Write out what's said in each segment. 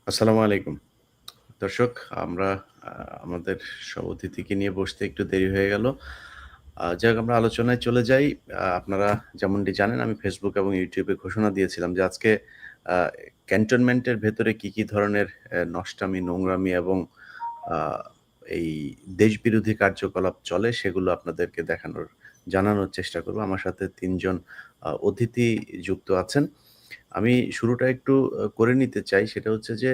আসসালামু আলাইকুম। দর্শক আমরা আ আমাদের সব অতিথিকে নিয়ে বসতে একটু দেরি হয়ে গেল। যাক আমরা আলোচনায় চলে যাই। আপনারা যেমনটি জানেন আমি Facebook এবং YouTube এ ঘোষণা দিয়েছিলাম যে আজকে আ ক্যান্টনমেন্টের ভেতরে কি ধরনের নষ্টামি, নোংরামি এবং আ এই দেশবিরোধী কার্যকলাপ চলে সেগুলো আপনাদেরকে জানানোর চেষ্টা করব। আমার সাথে ৩ জন অতিথি যুক্ত আছেন। আমি শুরুটা একটু করে নিতে চাই সেটা হচ্ছে যে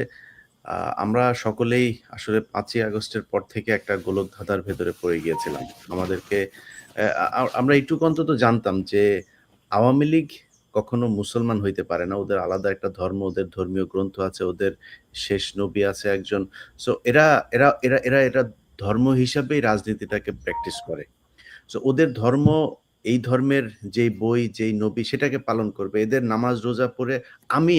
আ আমরা সকলেই আসলে ৫ই আগস্টের পর থেকে একটা গোলকধাঁধার ভেতরে পড়ে গিয়েছিলাম। আমাদেরকে অ্যা আমরা এইটুকু অন্তত জানতাম যে আওয়ামী লীগ কখনো মুসলমান হইতে পারে না। ওদের আলাদা একটা ধর্ম, ওদের ধর্মীয় গ্রন্থ আছে, ওদের শেষ নবী আছে একজন। সো এরা ধর্ম হিসাবেই রাজনীতিটাকে প্র্যাকটিস করে। সো ওদের ধর্ম, এই ধর্মের যেই বই, যেই নবী সেটাকে পালন করবে। এদের নামাজ রোজা পড়ে আপনি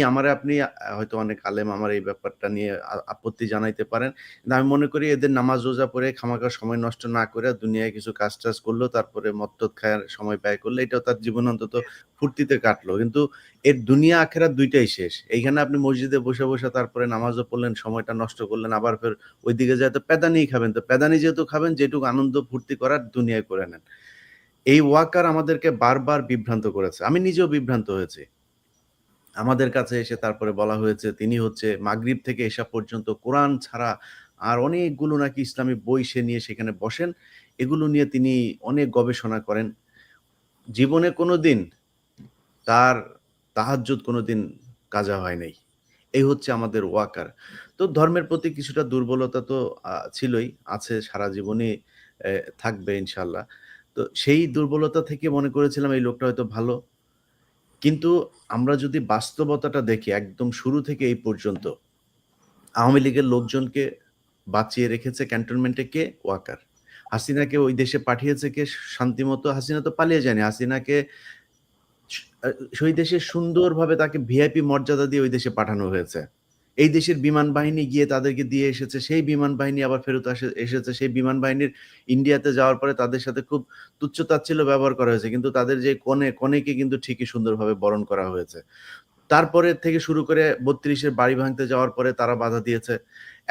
হয়তো অনেক আলেম আমার এই ব্যাপারটা নিয়ে আপত্তি জানাইতে পারেন। কিন্তু আমি মনে করি এদের নামাজ রোজা পড়ে খামাখা সময় নষ্ট না করে দুনিয়ায় কিছু কাজ-টাজ করলো, তারপরে মদ-টদ খায় সময় ব্যয় করলে এটাও তার জীবন অন্তত ফুর্তিতে কাটলো। কিন্তু এর দুনিয়া আখেরাত ২ টাই শেষ। এইখানে আপনি মসজিদে বসে তারপরে নামাজও পড়লেন, সময়টা নষ্ট করলেন, আবার ফের ওইদিকে যেয়ে তো প্যাদানিই খাবেন। তো প্যাদানি যেহেতু খাবেন যেটুকু আনন্দ ফুর্তি করার দুনিয়ায় করে নেন। এই ওয়াকার আমাদেরকে বারবার বিভ্রান্ত করেছে। আমি নিজেও বিভ্রান্ত হয়েছি। আমাদের কাছে এসে তারপরে বলা হয়েছে তিনি হচ্ছে মাগরিব থেকে এশা পর্যন্ত কোরআন ছাড়া আর অনেকগুলো নাকি ইসলামী বই সে নিয়ে সেখানে বসেন। এগুলো নিয়ে তিনি অনেক গবেষণা করেন। জীবনে কোনোদিন তার তাহাজ্জুদ কোনোদিন কাজা হয় নাই। এই হচ্ছে আমাদের ওয়াকার। তো ধর্মের প্রতি কিছুটা দুর্বলতা তো ছিলই, আছে সারা জীবনই থাকবে ইনশাআল্লাহ। তো সেই দুর্বলতা থেকে মনে করেছিলাম এই লোকটা হয়তো ভালো। কিন্তু আমরা যদি বাস্তবতাটা দেখি একদম শুরু থেকে এই পর্যন্ত, আওয়ামী লীগের লোকজনকে বাঁচিয়ে রেখেছে ক্যান্টনমেন্টে কে? ওয়াকার। হাসিনাকে ওই দেশে পাঠিয়েছে কে? শান্তিমতো হাসিনা তো পালিয়ে যায়নি। হাসিনাকে স আ সেই দেশে সুন্দরভাবে তাকে ভিআইপি মর্যাদা দিয়ে ওই দেশে পাঠানো হয়েছে। এই দেশের বিমান বাহিনী গিয়ে তাদেরকে দিয়ে এসেছে। সেই বিমান বাহিনী আবার ফেরত এসেছে। সেই বিমান বাহিনীর ইন্ডিয়াতে যাওয়ার পরে তাদের সাথে খুব তুচ্ছ-তাচ্ছিল্য ব্যবহার করা হয়েছে। কিন্তু তাদের যে কনেকে কিন্তু ঠিকই সুন্দরভাবে বরণ করা হয়েছে। তারপরে থেকে শুরু করে ৩২ এর বাড়ি ভাঙতে যাওয়ার পরে তারা বাধা দিয়েছে।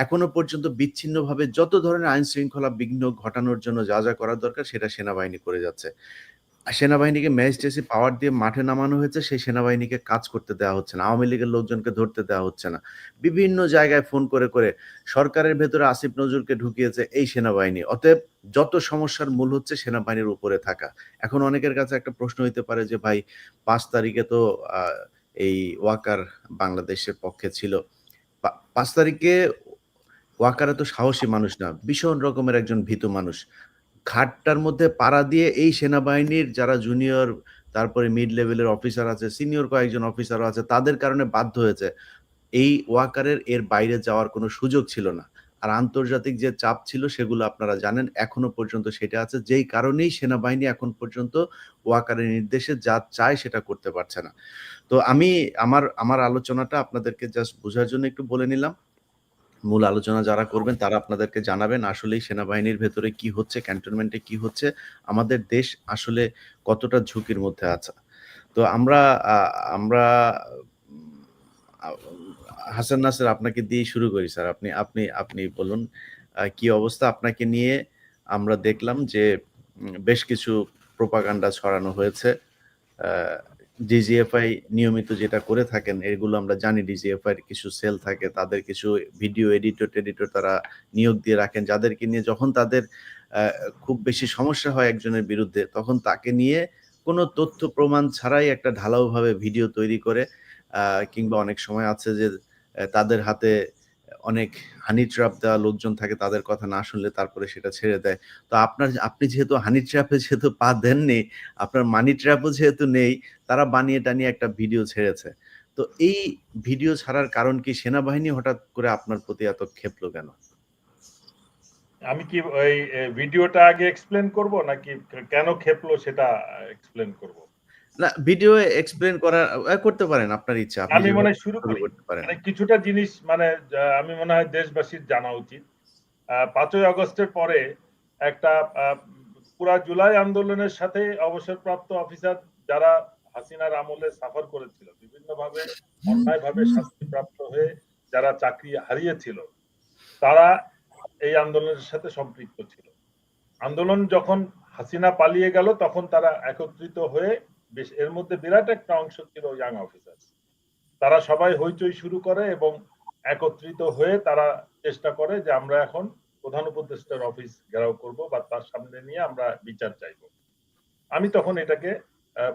এখনো পর্যন্ত বিচ্ছিন্নভাবে যত ধরনের আইন-শৃঙ্খলা বিঘ্ন ঘটানোর জন্য যা করা দরকার সেটা সেনাবাহিনী করে যাচ্ছে। সেনাবাহিনীকে ম্যাজিস্ট্রেসি পাওয়ার দিয়ে মাঠে নামানো হয়েছে, সেই সেনাবাহিনীকে কাজ করতে দেওয়া হচ্ছে না। আওয়ামী লীগের লোকজনকে ধরতে দেওয়া হচ্ছে না। বিভিন্ন জায়গায় ফোন করে সরকারের ভেতরে আসিফ নজরুলকে ঢুকিয়েছে এই সেনাবাহিনী। অতএব যত সমস্যার মূল হচ্ছে সেনাবাহিনীর উপরে থাকা। এখন অনেকের কাছে একটা প্রশ্ন হইতে পারে যে ভাই ৫ তারিখে তো আ এই ওয়াকার বাংলাদেশের পক্ষে ছিল। ৫ তারিখে ওয়াকার এত সাহসী মানুষ না। ভীষণ রকমের একজন ভীতু মানুষ। ঘাটটার মধ্যে পাড়া দিয়ে এই সেনাবাহিনীর যারা জুনিয়র তারপরে মিড লেভেলের অফিসার আছে, সিনিয়র কয়েকজন অফিসারও আছে তাদের কারণে বাধ্য হয়েছে। এই ওয়াকারের এর বাইরে যাওয়ার কোনো সুযোগ ছিল না। আর আন্তর্জাতিক যে চাপ ছিল সেগুলো আপনারা জানেন এখনো পর্যন্ত সেটা আছে। যেই কারণেই সেনাবাহিনী এখন পর্যন্ত ওয়াকারের নির্দেশে যা চায় সেটা করতে পারছে না। তো আমি আমার আলোচনাটা আপনাদেরকে জাস্ট বোঝার জন্য একটু বলে নিলাম। মূল আলোচনা যারা করবেন তারা আপনাদেরকে জানাবেন আসলেই সেনাবাহিনীর ভেতরে কি হচ্ছে, ক্যান্টনমেন্টে কি হচ্ছে, আমাদের দেশ আসলে কতটা ঝুঁকির মধ্যে আছে। তো আমরা আ আমরা উম আ হাসান নাসের আপনাকে দিয়েই শুরু করি স্যার। আপনি আপনি আপনি বলুন কি অবস্থা? আপনাকে নিয়ে আমরা দেখলাম যে বেশ কিছু প্রোপাগান্ডা ছড়ানো হয়েছে। আ ডিজিএফআই নিয়মিত যেটা করে থাকেন এগুলো আমরা জানি ডিজিএফআই এর কিছু সেল থাকে। তাদের কিছু ভিডিও এডিটর-টেডিটর তারা নিয়োগ দিয়ে রাখেন। যাদেরকে নিয়ে যখন তাদের আ খুব বেশি সমস্যা হয় একজনের বিরুদ্ধে তখন তাকে নিয়ে কোন তথ্য প্রমাণ ছাড়াই একটা ঢালাওভাবে ভিডিও তৈরি করে আ কিংবা অনেক সময় আছে যে তাদের হাতে অনেক হানি ট্র্যাপ দেওয়া লোকজন থাকে তাদের কথা না শুনলে তারপরে সেটা ছেড়ে দেয়। তো আপনি যেহেতু হানি ট্র্যাপে যেহেতু পা দেননি, আপনার মানি ট্র্যাপও যেহেতু নেই, তারা বানিয়ে-টানিয়ে একটা ভিডিও ছেড়েছে। তো এই ভিডিও ছাড়ার কারণ কি সেনাবাহিনী হঠাৎ করে আপনার প্রতি এত ক্ষেপলো কেন? আমি কি ওই ভিডিওটা আগে এক্সপ্লেইন করব নাকি কেন খেপলো সেটা এক্সপ্লেইন করব? না ভিডিও এক্সপ্লেইন করা করতে পারেন আপনার ইচ্ছা। আপনি আমি মনে যেভাবে হয় শুরু শুরু করি। করতে পারেন। মানে কিছুটা জিনিস মানে আমি মনে হয় দেশবাসীর জানা উচিত। ৫ই আগস্টের পরে একটা আ পুরা জুলাই আন্দোলনের সাথে অবসরপ্রাপ্ত অফিসার যারা হাসিনার আমলে সাফার করেছিল, বিভিন্নভাবে অন্যায়ভাবে শাস্তিপ্রাপ্ত হয়ে যারা চাকরি হারিয়েছিল তারা এই আন্দোলনের সাথে সম্পৃক্ত ছিল। আন্দোলন যখন হাসিনা পালিয়ে গেল তখন তারা একত্রিত হয়ে বেশ এর মধ্যে বিরাট একটা অংশ ছিল ইয়াং অফিসার, তারা সবাই হইচই শুরু করে এবং একত্রিত হয়ে তারা চেষ্টা করে যে আমরা এখন প্রধান উপদেষ্টার অফিস ঘেরাও করব বা তার সামনে নিয়ে আমরা বিচার চাইব। আমি তখন এটাকে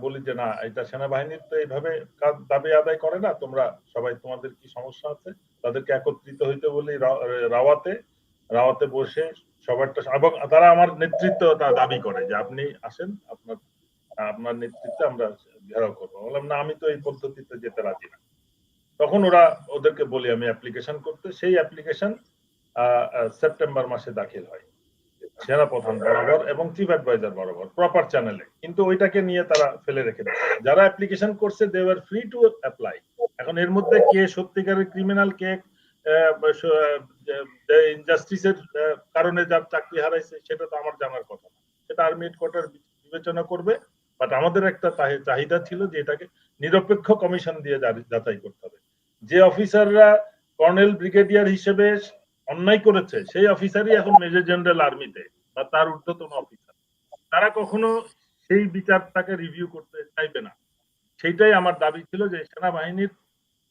বলি যে না, এটা সেনাবাহিনীর তো এইভাবে দাবি আদায় করে না, তোমরা সবাই তোমাদের কি সমস্যা আছে, তাদেরকে একত্রিত হইতে বলি রাওয়াতে বসে সবারটা, এবং তারা আমার নেতৃত্ব দাবি করে যে আপনি আসেন, আপনার নেতৃত্বে আমরা ঘেরাও করবো। বললাম না, আমি তো এই পদ্ধতিতে যেতে রাজি না। তখন ওদেরকে বলি আমি অ্যাপ্লিকেশন করতে, সেই অ্যাপ্লিকেশন সেপ্টেম্বর মাসে দাখিল হয় সেনা প্রধান বরাবর এবং চিফ অ্যাডভাইজার বরাবর প্রপার চ্যানেলে, কিন্তু ওইটাকে নিয়ে তারা ফেলে রেখে দেয়। যারা অ্যাপ্লিকেশন করছে they were free to apply. এখন এর মধ্যে কে সত্যিকারের ক্রিমিনাল, কে ইনজাস্টিসের কারণে যার চাকরি হারাইছে সেটা তো আমার জানার কথা না, সেটা আর্মি হেডকোয়ার্টার বিবেচনা করবে। বাট আমাদের একটা চাহিদা ছিল যে এটাকে নিরপেক্ষ কমিশন দিয়ে যাচাই করতে হবে। যে অফিসাররা কর্নেল ব্রিগেডিয়ার হিসেবে অন্যায় করেছে সেই অফিসারই এখন মেজর জেনারেল আর্মিতে বা তার ঊর্ধ্বতন অফিসার, তারা কখনো সেই বিচারটাকে রিভিউ করতে চাইবে না। সেইটাই আমার দাবি ছিল যে সেনাবাহিনীর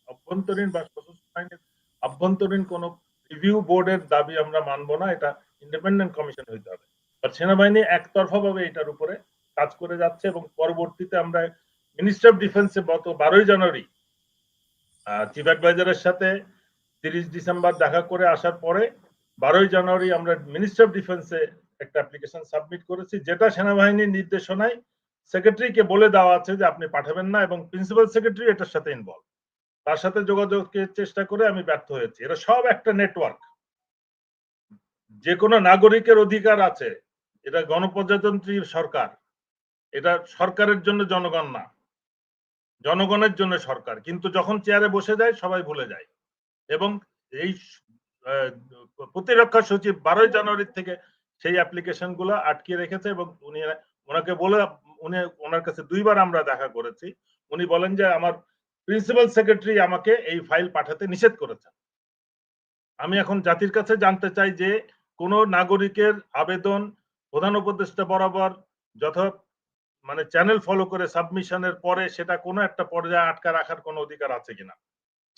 অভ্যন্তরীণ বা সশস্ত্র বাহিনীর অভ্যন্তরীণ কোন রিভিউ বোর্ডের দাবি আমরা মানবো না, এটা ইন্ডিপেন্ডেন্ট কমিশন হইতে হবে। বাট সেনাবাহিনী একতরফা ভাবে এটার উপরে কাজ করে যাচ্ছে এবং পরবর্তীতে আমরা মিনিস্টার অফ ডিফেন্সে গত 12ই জানুয়ারি চিফ অ্যাডভাইজারের সাথে 30 ডিসেম্বর দেখা করে আসার পরে 12ই জানুয়ারি আমরা মিনিস্টার অফ ডিফেন্সে একটা অ্যাপ্লিকেশন সাবমিট করেছি, যেটা সেনাবাহিনীর নির্দেশনায় সেক্রেটারিকে বলে দেওয়া আছে যে আপনি পাঠাবেন না, এবং প্রিন্সিপাল সেক্রেটারি এটার সাথে ইনভলভ। তার সাথে যোগাযোগের চেষ্টা করে আমি ব্যর্থ হয়েছি। এরা সব একটা নেটওয়ার্ক। যে কোনো নাগরিকের অধিকার আছে, এটা গণপ্রজাতন্ত্রী সরকার, এটা সরকারের জন্য জনগণ না, জনগণের জন্য সরকার। কিন্তু যখন চেয়ারে বসে যায় সবাই ভুলে যায়। এবং এই প্রতিরক্ষা সচিব 12ই জানুয়ারি থেকে সেই অ্যাপ্লিকেশন গুলো আটকে রেখেছে এবং ওনাকে বলে ওনার কাছে 2বার আমরা দেখা করেছি। উনি বলেন যে আমার প্রিন্সিপাল সেক্রেটারি আমাকে এই ফাইল পাঠাতে নিষেধ করেছেন। আমি এখন জাতির কাছে জানতে চাই যে কোন নাগরিকের আবেদন প্রধান উপদেষ্টা বরাবর মানে চ্যানেল ফলো করে সাবমিশনের পরে সেটা কোনো একটা পর্যায়ে আটকা রাখার কোনো অধিকার আছে কিনা,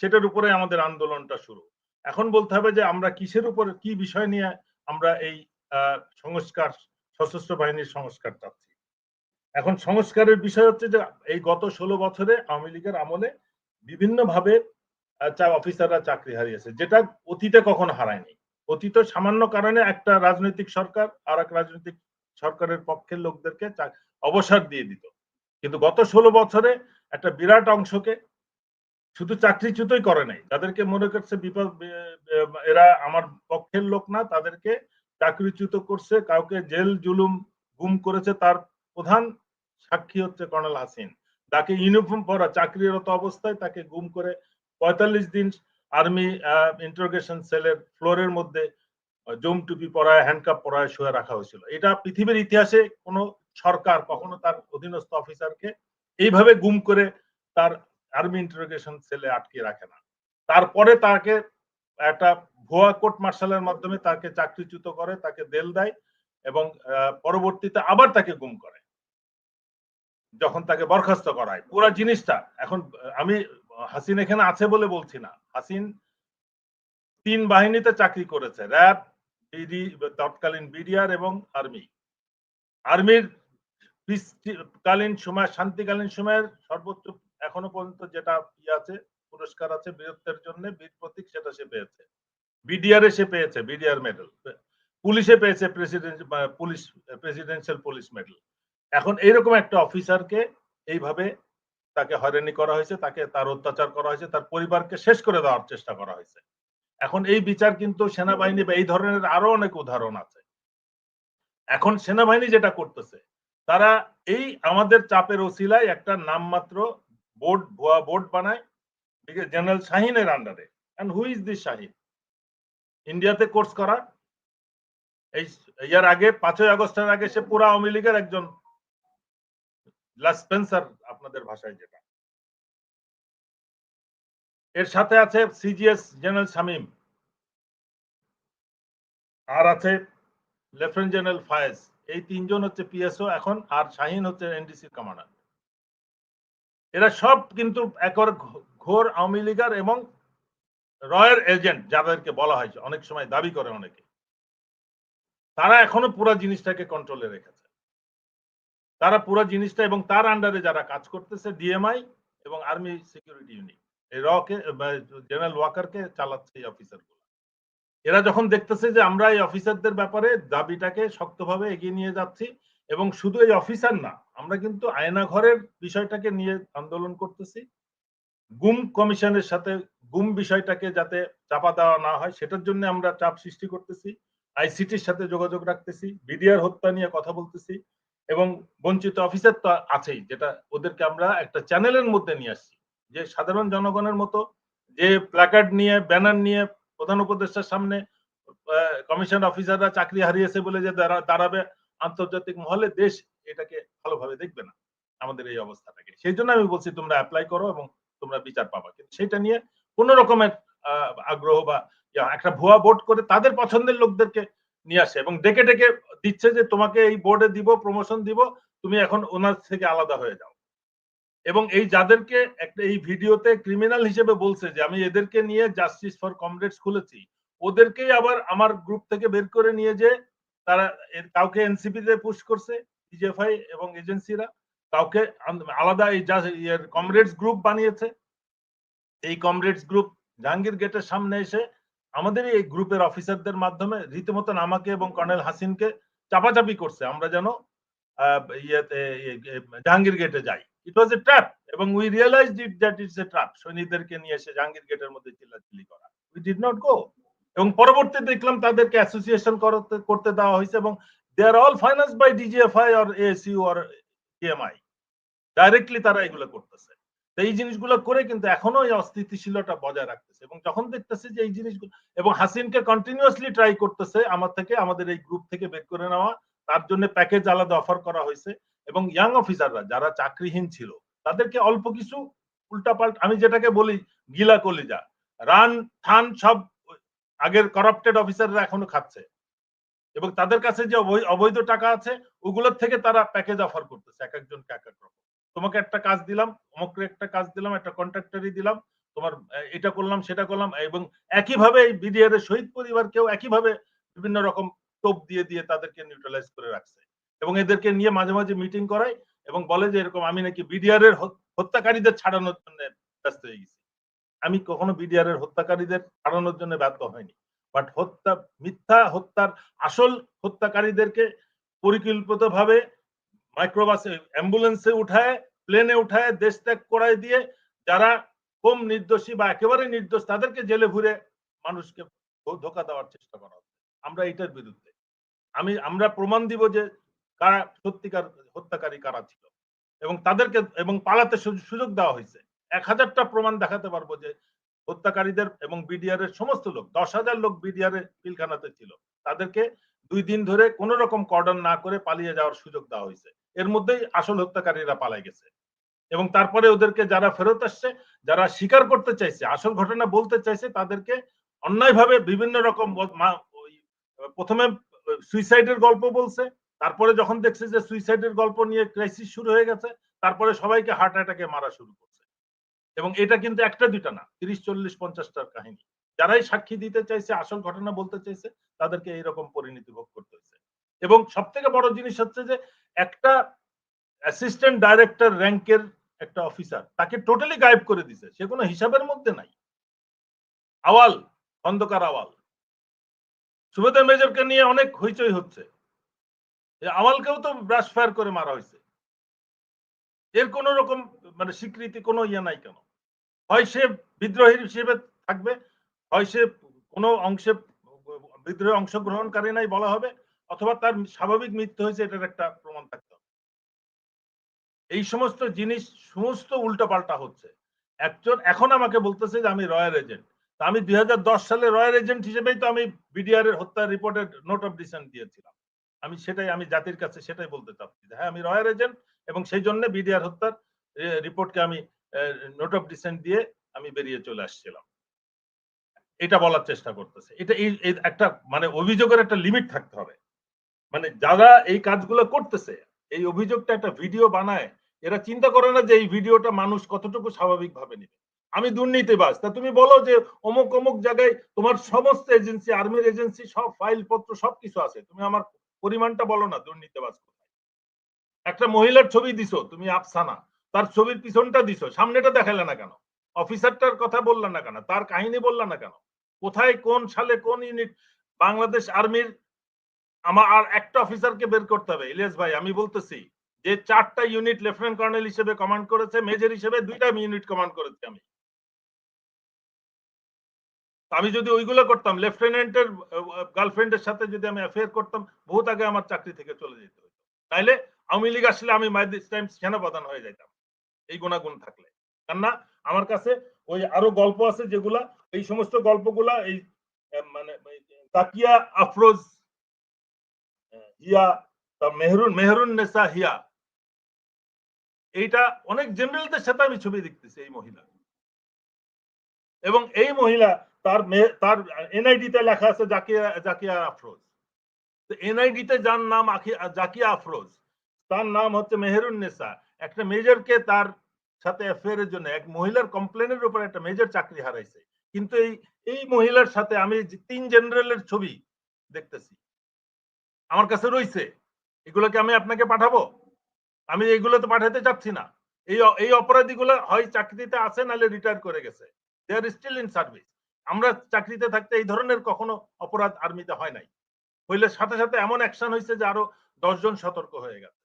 সেটার উপরে আমাদের আন্দোলনটা শুরু। এখন বলতে হবে যে আমরা কিসের উপরে, কি বিষয় নিয়ে আমরা এই সংস্কার, সশস্ত্র বাহিনীর সংস্কার চাচ্ছি। এখন সংস্কারের বিষয় হচ্ছে যে এই গত 16 বছরে আওয়ামী লীগের আমলে বিভিন্নভাবে অফিসাররা চাকরি হারিয়েছে, যেটা অতীতে কখনো হারায়নি। অতীতে সামান্য কারণে একটা রাজনৈতিক সরকার আর এক রাজনৈতিক সরকারের পক্ষের লোকদেরকে অবসর দিয়ে দিত, কিন্তু গত 16 বছরে একটা বিরাট অংশকে শুধু চাকরিচ্যুতই করে নাই, তাদেরকে মনে করছে এরা আমার পক্ষের লোক না, তাদেরকে চাকরিচ্যুত করছে, কাউকে জেল জুলুম গুম করেছে। তার প্রধান সাক্ষী হচ্ছে কর্নেল হাসিন, তাকে ইউনিফর্ম পরা চাকরিরত অবস্থায় তাকে গুম করে 45 দিন আর্মি ইন্টারোগেশন সেলের ফ্লোরের মধ্যে জম টুপি পরায়, হ্যান্ডকাপ পরায় শুয়ে রাখা হয়েছিল। এটা পৃথিবীর ইতিহাসে কোনো সরকার কখনো তার অধীনস্থ অফিসারকে এইভাবে গুম করে তার আর্মি ইন্টারোগেশন সেলে আটকে রাখে না। তারপরে তাকে একটা ভুয়া কোর্ট মার্শালের মাধ্যমে তাকে চাকরিচ্যুত করে, তাকে জেল দেয় এবং পরবর্তীতে আবার তাকে গুম করে যখন তাকে বরখাস্ত করায়। পুরো জিনিসটা এখন আমি হাসিন এখানে আছে বলে বলছি না, হাসিন 3 বাহিনীতে চাকরি করেছে, র্যাব, বিডি, তৎকালীন বিডিআর এবং আর্মি। আর্মির কালীন সময়, শান্তিকালীন সময়ের সর্বোচ্চ এখনো পর্যন্ত যেটা আছে পুরস্কার আছে বীরত্বের জন্য, বীর প্রতীক, সেটা সে পেয়েছে। বিডিআর এ সে পেয়েছে বিডিআর মেডেল, পুলিশে পেয়েছে প্রেসিডেন্সিয়াল পুলিশ মেডেল। এখন এইরকম একটা অফিসারকে এইভাবে তাকে হয়রানি করা হয়েছে, তাকে তার অত্যাচার করা হয়েছে, তার পরিবারকে শেষ করে দেওয়ার চেষ্টা করা হয়েছে। এখন এই বিচার কিন্তু সেনাবাহিনী বা এই ধরনের আরো অনেক উদাহরণ আছে। এখন সেনাবাহিনী যেটা করতেছে, তারা এই আমাদের চাপের ওসিলায় একটা নামমাত্র বোর্ড, ভুয়া বোর্ড বানায় জেনারেল শাহিনের আন্ডারে। And who is this Shahin? ইন্ডিয়াতে কোর্স করা, এই ইয়ার আগে 5ই আগস্টের আগে সে পুরা আওয়ামী লীগের একজন লাস্ট স্পেন্সার, আপনাদের ভাষায় যেটা। এর সাথে আছে সিজিএস জেনারেল শামীম, আর আছে লেফটেন্যান্ট জেনারেল ফায়েজ। এই তিনজন হচ্ছে পিএসও এখন, আর শাহিন হচ্ছে এনডিসি কমান্ডার। এরা সব কিন্তু একর ঘোর আওয়ামী লীগার এবং রয়ের এজেন্ট যাদেরকে বলা হয়, অনেক সময় দাবি করে অনেকে। তারা এখনো পুরো জিনিসটাকে কন্ট্রোলে রেখেছে। তারা পুরো জিনিসটা, এবং তার আন্ডারে যারা কাজ করতেছে ডিএমআই এবং আর্মি সিকিউরিটি ইউনিট, এই রকে জেনারেল ওয়াকারকে চালাচ্ছে এই অফিসারগুলো। এরা যখন দেখতেছে যে আমরা এই অফিসারদের ব্যাপারে দাবিটাকে শক্তভাবে এগিয়ে নিয়ে যাচ্ছি, এবং শুধু এই অফিসার না, আমরা কিন্তু আয়নাঘরের বিষয়টাকে নিয়ে আন্দোলন করতেছি। গুম কমিশনের সাথে গুম বিষয়টাকে যাতে চাপা দেওয়া না হয় সেটার জন্য আমরা চাপ সৃষ্টি করতেছি। আইসিটির সাথে যোগাযোগ রাখতেছি, বিডিআর হত্যা নিয়ে কথা বলতেছি, এবং বঞ্চিত অফিসার তো আছেই, যেটা ওদেরকে আমরা একটা চ্যানেলের মধ্যে নিয়ে আসছি, যে সাধারণ জনগণের মতো যে প্ল্যাকার্ড নিয়ে ব্যানার নিয়ে প্রধান উপদেষ্টার সামনে কমিশন অফিসাররা চাকরি হারিয়েছে বলে যে দাঁড়াবে আন্তর্জাতিক মহলে, দেশ এটাকে ভালোভাবে দেখবে না আমাদের এই অবস্থাটাকে। সেই জন্য আমি বলছি তোমরা অ্যাপ্লাই করো এবং তোমরা বিচার পাবা, কিন্তু সেটা নিয়ে কোন রকমের আগ্রহ বা একটা ভুয়া বোর্ড করে তাদের পছন্দের লোকদেরকে নিয়ে আসে এবং ডেকে ডেকে দিচ্ছে যে তোমাকে এই বোর্ডে দিব, প্রমোশন দিব, তুমি এখন ওনার থেকে আলাদা হয়ে যাও। এবং এই যাদেরকে একটা এই ভিডিওতে ক্রিমিনাল হিসেবে বলছে যে আমি এদেরকে নিয়ে জাস্টিস ফর কমরেডস খুলেছি, ওদেরকেই আবার আমার গ্রুপ থেকে বের করে নিয়ে যে তারা কাউকে এনসিপি তে পুশ করছে, ডিজিএফআই এবং এজেন্সিরা, কাউকে আলাদা এই কমরেডস গ্রুপ বানিয়েছে। এই কমরেডস গ্রুপ জাহাঙ্গীর গেটের সামনে এসে আমাদের এই গ্রুপের অফিসারদের মাধ্যমে রীতিমতন আমাকে এবং কর্নেল হাসিনকে চাপাচাপি করছে আমরা যেন জাহাঙ্গীর গেটে যাই। ইট ওয়াজ এ ট্র্যাপ, এবং we realized it that it's a trap. সৈনিকদেরকে নিয়ে এসে জাহাঙ্গীর গেটের মধ্যে চিল্লাচিল্লি করা, উই ডিড নট গো। এবং পরবর্তীতে দেখলাম তাদেরকে অ্যাসোসিয়েশন করতে দেওয়া হয়েছে, এবং they are all financed by DGFI or ASU or TMI. Directly তারা এগুলো করতেছে। এই জিনিসগুলো করে কিন্তু এখনো এই অস্থিতিশীলতা বজায় রাখতেছে, এবং যখন দেখতেছে যে এই জিনিসগুলো, এবং হাসিনকে কন্টিনিউয়াসলি ট্রাই করতেছে আমাদের এই গ্রুপ থেকে বের করে নেওয়া, তার জন্য প্যাকেজ আলাদা অফার করা হয়েছে, এবং ইয়াং অফিসাররা যারা চাকরিহীন ছিল তাদেরকে অল্প কিছু উল্টাপাল্টা, আমি যেটাকে বলি গিলা কলিজা, রান থান সব আগের করাপ্টেড অফিসাররা এখনো খাচ্ছে, এবং তাদের কাছে যে অবৈধ টাকা আছে ওগুলোর থেকে তারা প্যাকেজ অফার করতেছে এক একজনকে এক এক রকম। তোমাকে একটা কাজ দিলাম, অমুককে একটা কাজ দিলাম, একটা কন্ট্রাক্টরই দিলাম, তোমার এটা করলাম সেটা করলাম, এবং একইভাবে এই বিডিআর এর শহীদ পরিবারকেও একইভাবে বিভিন্ন রকম টোপ দিয়ে দিয়ে তাদেরকে নিউট্রালাইজ করে রাখছে, এবং এদেরকে নিয়ে মাঝে মাঝে মিটিং করায় এবং বলে যে এরকম আমি নাকি বিডিআর এর হত্যাকারীদের ছাড়ানোর জন্য ব্যস্ত হয়ে গেছি। আমি কখনো বিডিআর এর হত্যাকারীদের ছাড়ানোর জন্য ব্যর্থ হয়নি, বাট মিথ্যা হত্যার আসল হত্যাকারীদেরকে পরিকল্পিতভাবে মাইক্রোবাসে অ্যাম্বুলেন্সে উঠায়, প্লেনে উঠায় দেশ ত্যাগ করায় দিয়ে যারা কম নির্দোষী বা একেবারে নির্দোষ তাদেরকে জেলে ভরে মানুষকে ধোকা দেওয়ার চেষ্টা করা হচ্ছে। আমরা এটার বিরুদ্ধে। আমরা প্রমাণ দিব যে কারা সত্যিকার হত্যাকারী কারা ছিল, এবং তাদেরকে এবং পালাতে সুযোগ দেওয়া হয়েছে। 1000টা প্রমাণ দেখাতে পারবো যে হত্যাকারীদের এবং বিডিআর এর সমস্ত লোক, 10,000 লোক বিডিআর এর পিলখানাতে ছিল, তাদেরকে 2 দিন ধরে কোন রকম কর্ডন না করে পালিয়ে যাওয়ার সুযোগ দেওয়া হয়েছে। এর মধ্যেই আসল হত্যাকারীরা পালাই গেছে, এবং তারপরে ওদেরকে যারা ফেরত আসছে, যারা স্বীকার করতে চাইছে, আসল ঘটনা বলতে চাইছে, তাদেরকে অন্যায়ভাবে বিভিন্ন রকম প্রথমে সুইসাইডের গল্প বলছে, তারপরে যখন দেখছে যে সুইসাইডের গল্প নিয়ে ক্রাইসিস শুরু হয়ে গেছে, তারপরে সবাইকে হার্ট অ্যাটাকে মারা শুরু করছে। এবং এটা কিন্তু একটা দুইটা না, 30, 40, 50টার কাহিনী। যারাই সাক্ষী দিতে চাইছে, আসল ঘটনা বলতে চাইছে, তাদেরকে এইরকম পরিণতি ভোগ করতে হয়েছে। এবং সব থেকে বড় জিনিস হচ্ছে যে একটা অ্যাসিস্ট্যান্ট ডাইরেক্টর র্যাঙ্কের একটা অফিসার, তাকে টোটালি গায়েব করে দিছে, সে কোনো হিসাবের মধ্যে নাই। আওয়াল, খন্দকার আওয়াল, সুবেদার মেজরকে নিয়ে অনেক হইচই হচ্ছে, আওয়ালকেও তো ব্রাশ ফায়ার করে মারা হয়েছে। এর কোন রকম মানে স্বীকৃতি কোনো ইয়ে নাই কেন? হয় সে বিদ্রোহী হিসেবে থাকবে, হয় সে কোনো অংশে বিদ্রোহে অংশগ্রহণকারী নাই বলা হবে, অথবা তার স্বাভাবিক মৃত্যু হয়েছে এটার একটা প্রমাণ থাকতে হবে। এই সমস্ত জিনিস সমস্ত উল্টাপাল্টা হচ্ছে। একজন এখন আমাকে বলতেছে যে আমি রয়্যাল এজেন্ট। তা আমি 2010 সালে রয়্যাল এজেন্ট হিসেবেই তো আমি বিডিআর এর হত্যার রিপোর্টের নোট অফ ডিসেন্ট দিয়েছিলাম। আমি জাতির কাছে সেটাই বলতে চাচ্ছি যে হ্যাঁ, আমি রয়্যাল এজেন্ট, এবং সেই জন্য বিডিআর হত্যার রিপোর্টকে আমি নোট অফ ডিসেন্ট দিয়ে আমি বেরিয়ে চলে আসছিলাম। এটা বলার চেষ্টা করতেছে। এটা এই একটা মানে অভিযোগের একটা লিমিট থাকতে হবে। মানে যারা এই কাজগুলো করতেছে, এই অভিযোগটা একটা ভিডিও বানায়, এরা চিন্তা করে না যে এই ভিডিওটা মানুষ কতটুকু স্বাভাবিকভাবে নিবে। আমি দুর্নীতিবাজ। তা তুমি বলো যে অমুক, অমুক জায়গায় তোমার সমস্ত এজেন্সি, আর্মির এজেন্সি সব ফাইলপত্র সবকিছু আছে। তুমি আমার পরিমাণটা বলো না দুর্নীতিবাজ কোথায়? একটা মহিলার ছবি দিছো তুমি আফসানা। তার ছবির পিছনটা দিছো। সামনেটা দেখাইলে না কেন? অফিসারটার কথা বললা না কেন? তার কাহিনী বললা না কেন? কোথায় কোন সালে কোন ইউনিট বাংলাদেশ আর্মির আমার আর একটা অফিসারকে বের করতে হবে। ইলিয়াস ভাই আমি বলতেছি যে ৪ টা ইউনিট লেফটেন্যান্ট কর্নেল হিসেবে কমান্ড করেছে, মেজর হিসেবে ২ টা ইউনিট কমান্ড করেছি আমি। আমি যদি ওইগুলো করতাম লেফটেন্যান্টের গার্লফ্রেন্ডের সাথে যদি আমি অ্যাফেয়ার করতাম বহুত আগে আমার চাকরি থেকে চলে যেতে হতো। তাইলে আওয়ামী লীগ আসলে আমি বাই দিস টাইম সেনাপ্রধান হয়ে যাইতাম। এই গুণাগুণ থাকলে। কেননা আমার কাছে ওই আরো গল্প আছে যেগুলা এই সমস্ত গল্পগুলা এই মানে তাকিয়া আফরোজ হিয়া মেহরুন নেসা হিয়া এইটা অনেক জেনারেলদের সাথে আমি ছবি দেখতেছি এই মহিলা এবং এই মহিলা তার এনআইডি তে লেখা আছে জাকিয়া আফরোজ। এনআইডি তে যার নাম জাকিয়া আফরোজ তার নাম হচ্ছে মেহরুন-নেসা। একটা মেজরকে তার সাথে অ্যাফেয়ারের জন্য এক মহিলার কমপ্লেনের উপর একটা মেজর চাকরি হারাইছে। কিন্তু এই মহিলার সাথে আমি ৩ জেনারেলের ছবি দেখতেছি। আমার কাছে রইছে। এগুলোকে আমি আপনাকে পাঠাবো? আমি এইগুলো তো পাঠাতে চাচ্ছি না। এই অপরাধীগুলো হয় চাকরিতে আছে নাহলে রিটায়ার করে গেছে। দে আর স্টিল ইন সার্ভিস। আমরা চাকরিতে থাকতে এই ধরনের কখনো অপরাধ আর্মিতে হয় নাই। হইলে সাথে, সাথে এমন অ্যাকশন হইছে যে আরো ১০ জন সতর্ক হয়ে গেছে।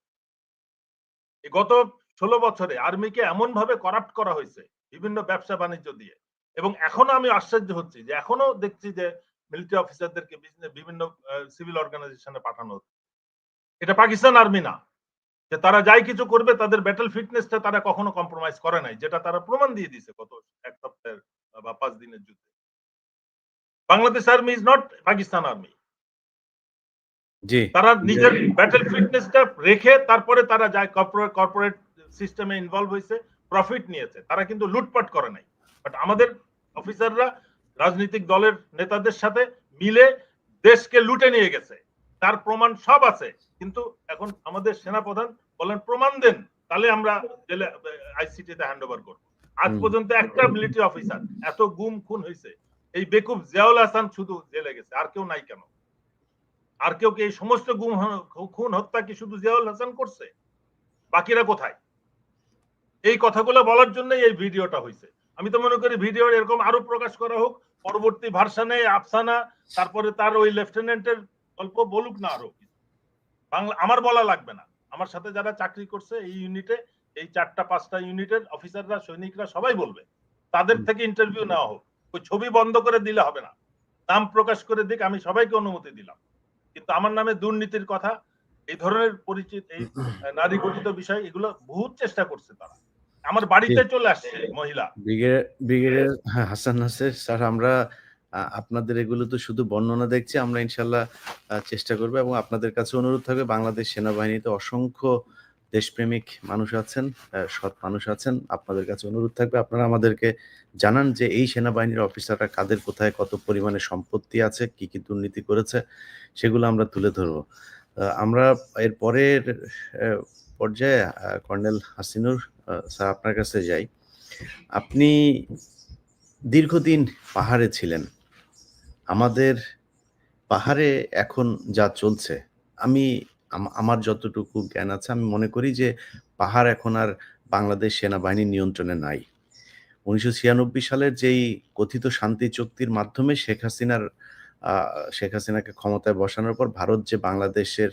গত ১৬ বছরে আর্মিকে এমনভাবে করাপ্ট করা হয়েছে বিভিন্ন ব্যবসা বাণিজ্য দিয়ে এবং এখনো আমি আশ্চর্য হচ্ছি যে এখনো দেখছি যে মিলিটারি অফিসারদেরকে বিভিন্ন সিভিল অর্গানাইজেশনে পাঠানো হচ্ছে। এটা পাকিস্তান আর্মি না। যে তারা যাই কিছু করবে তাদের ব্যাটল ফিটনেসটা তারা কখনো কম্প্রোমাইজ করে নাই যেটা তারা প্রমাণ দিয়ে দিছে গত ১ সপ্তাহের বা ৫ দিনের যুদ্ধে। Bangladesh army is not Pakistan army. জি। তারা নিজের ব্যাটল ফিটনেসটা রেখে তারপরে তারা যায় কর্পোরেট সিস্টেমে ইনভলভ হয়েছে, প্রফিট নিয়েছে। তারা কিন্তু লুটপাট করে নাই। বাট আমাদের অফিসাররা রাজনৈতিক দলের নেতাদের সাথে মিলে দেশকে লুটে নিয়ে গেছে। তার প্রমাণ সব আছে। কিন্তু এখন আমাদের সেনাপ্রধান বলেন প্রমাণ দেন, তাহলে আমরা জেলে আইসিটিতে হ্যান্ড ওভার করব। আজ পর্যন্ত একটা মিলিটারি অফিসার এত গুম খুন হয়েছে। এই বেকুব জিয়াউল হাসান শুধু জেলে গেছে, আর কেউ নাই কেন? আর কেউ কি এই সমস্ত খুন হত্যা কি শুধু জিয়াউল হাসান করছে? বাকিরা কোথায়? এই কথাগুলো বলার জন্যই এই ভিডিওটা হয়েছে। আমি তো মনে করি ভিডিও এরকম আরো প্রকাশ করা হোক, পরবর্তী ভার্সানে আফসানা তারপরে তার ওই লেফটেন্যান্টের গল্প বলুক না আরো। বাংলা আমার বলা লাগবে না। আমার সাথে যারা চাকরি করছে এই ইউনিটে, এই ৪টা ৫টা ইউনিটের অফিসাররা সৈনিকরা সবাই বলবে। তাদের থেকে ইন্টারভিউ নেওয়া হোক। ওই ছবি বন্ধ করে দিলে হবে না। নাম প্রকাশ করে দিক, আমি সবাইকে অনুমতি দিলাম। কিন্তু আমার নামে দুর্নীতির কথা, এই ধরনের পরিচিত এই নারী গঠিত বিষয় এগুলো বহুত চেষ্টা করছে তারা। আমার বাড়িতে চলে আসছে মহিলা। ব্রিগেডিয়ার হাসান নাসের স্যার, আমরা আপনাদের এগুলো তো শুধু বর্ণনা দেখছি। আমরা ইনশাল্লাহ চেষ্টা করব এবং আপনাদের কাছে অনুরোধ থাকবে, বাংলাদেশ সেনাবাহিনীতে অসংখ্য দেশপ্রেমিক মানুষ আছেন, সৎ মানুষ আছেন। আপনাদের কাছে অনুরোধ থাকবে আপনারা আমাদেরকে জানান যে এই সেনাবাহিনীর অফিসাররা কাদের কোথায় কত পরিমাণে সম্পত্তি আছে, কি কি দুর্নীতি করেছে, সেগুলো আমরা তুলে ধরবো। আমরা এর পরের পর্যায়ে কর্নেল হাসিনুর স্যার আপনার কাছে যাই। আপনি দীর্ঘদিন পাহাড়ে ছিলেন। আমাদের পাহাড়ে এখন যা চলছে, আমি আমার যতটুকু জ্ঞান আছে আমি মনে করি যে পাহাড় এখন আর বাংলাদেশ সেনাবাহিনীর নিয়ন্ত্রণে নাই। ১৯৯৬ সালের যেই কথিত শান্তি চুক্তির মাধ্যমে শেখ হাসিনাকে ক্ষমতায় বসানোর পর ভারত যে বাংলাদেশের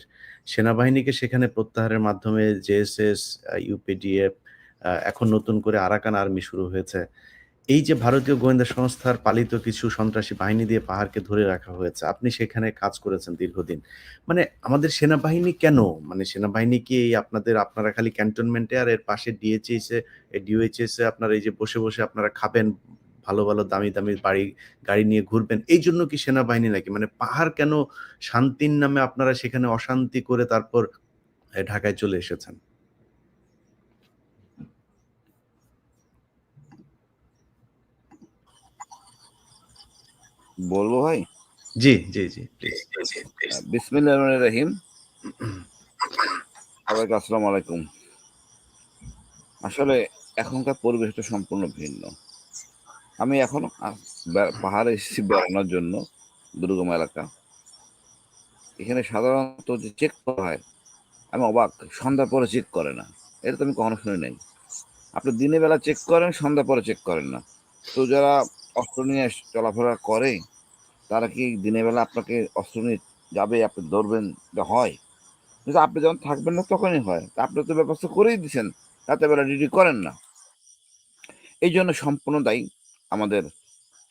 সেনাবাহিনীকে সেখানে প্রত্যাহারের মাধ্যমে জেএসএস, ইউপিডিএফ, এখন নতুন করে আরাকান আর্মি শুরু হয়েছে। এই যে ভারতীয় গোয়েন্দা সংস্থার পালিত কিছু সন্ত্রাসী বাহিনী দিয়ে পাহাড়কে ধরে রাখা হয়েছে। আপনি সেখানে কাজ করেছেন দীর্ঘদিন। মানে আমাদের সেনাবাহিনী কেন? মানে সেনাবাহিনী কি এই আপনারা খালি ক্যান্টনমেন্টে আর এর পাশে ডিওএইচএস এ আপনারা এই যে বসে, বসে আপনারা খাবেন, ভালো, ভালো দামি, দামি গাড়ি নিয়ে ঘুরবেন। এইজন্য কি সেনাবাহিনী নাকি? মানে পাহাড় কেন শান্তির নামে আপনারা সেখানে অশান্তি করে তারপর ঢাকায় চলে এসেছেন? বলবো ভাই? জি, জি, জি, প্লিজ। বিসমিল্লাহির রহমানির রহিম। সবাইকে আসসালামু আলাইকুম। আসলে এখনকার পরিবেশটা সম্পূর্ণ ভিন্ন। আমি এখন পাহাড়ে এসেছি বেড়ানোর জন্য, দুর্গম এলাকা। এখানে সাধারণত যে চেক করা হয়, আমি অবাক। সন্ধ্যার পরে চেক করে না। এটা তো আমি কখনো শুনি নাই। আপনি দিনের বেলা চেক করেন, সন্ধ্যার পরে চেক করেন না। তো যারা অস্ত্র নিয়ে চলাফেরা করে, তারা কি দিনের বেলা আপনাকে অস্ত্র নিয়ে যাবে, আপনি ধরবেন? এটা হয়? কিন্তু আপনি যখন থাকবেন না তখনই হয়। তা আপনি তো ব্যবস্থা করেই দিচ্ছেন, রাতের বেলা ডিউটি করেন না। এই জন্য সম্পূর্ণ দায়ী আমাদের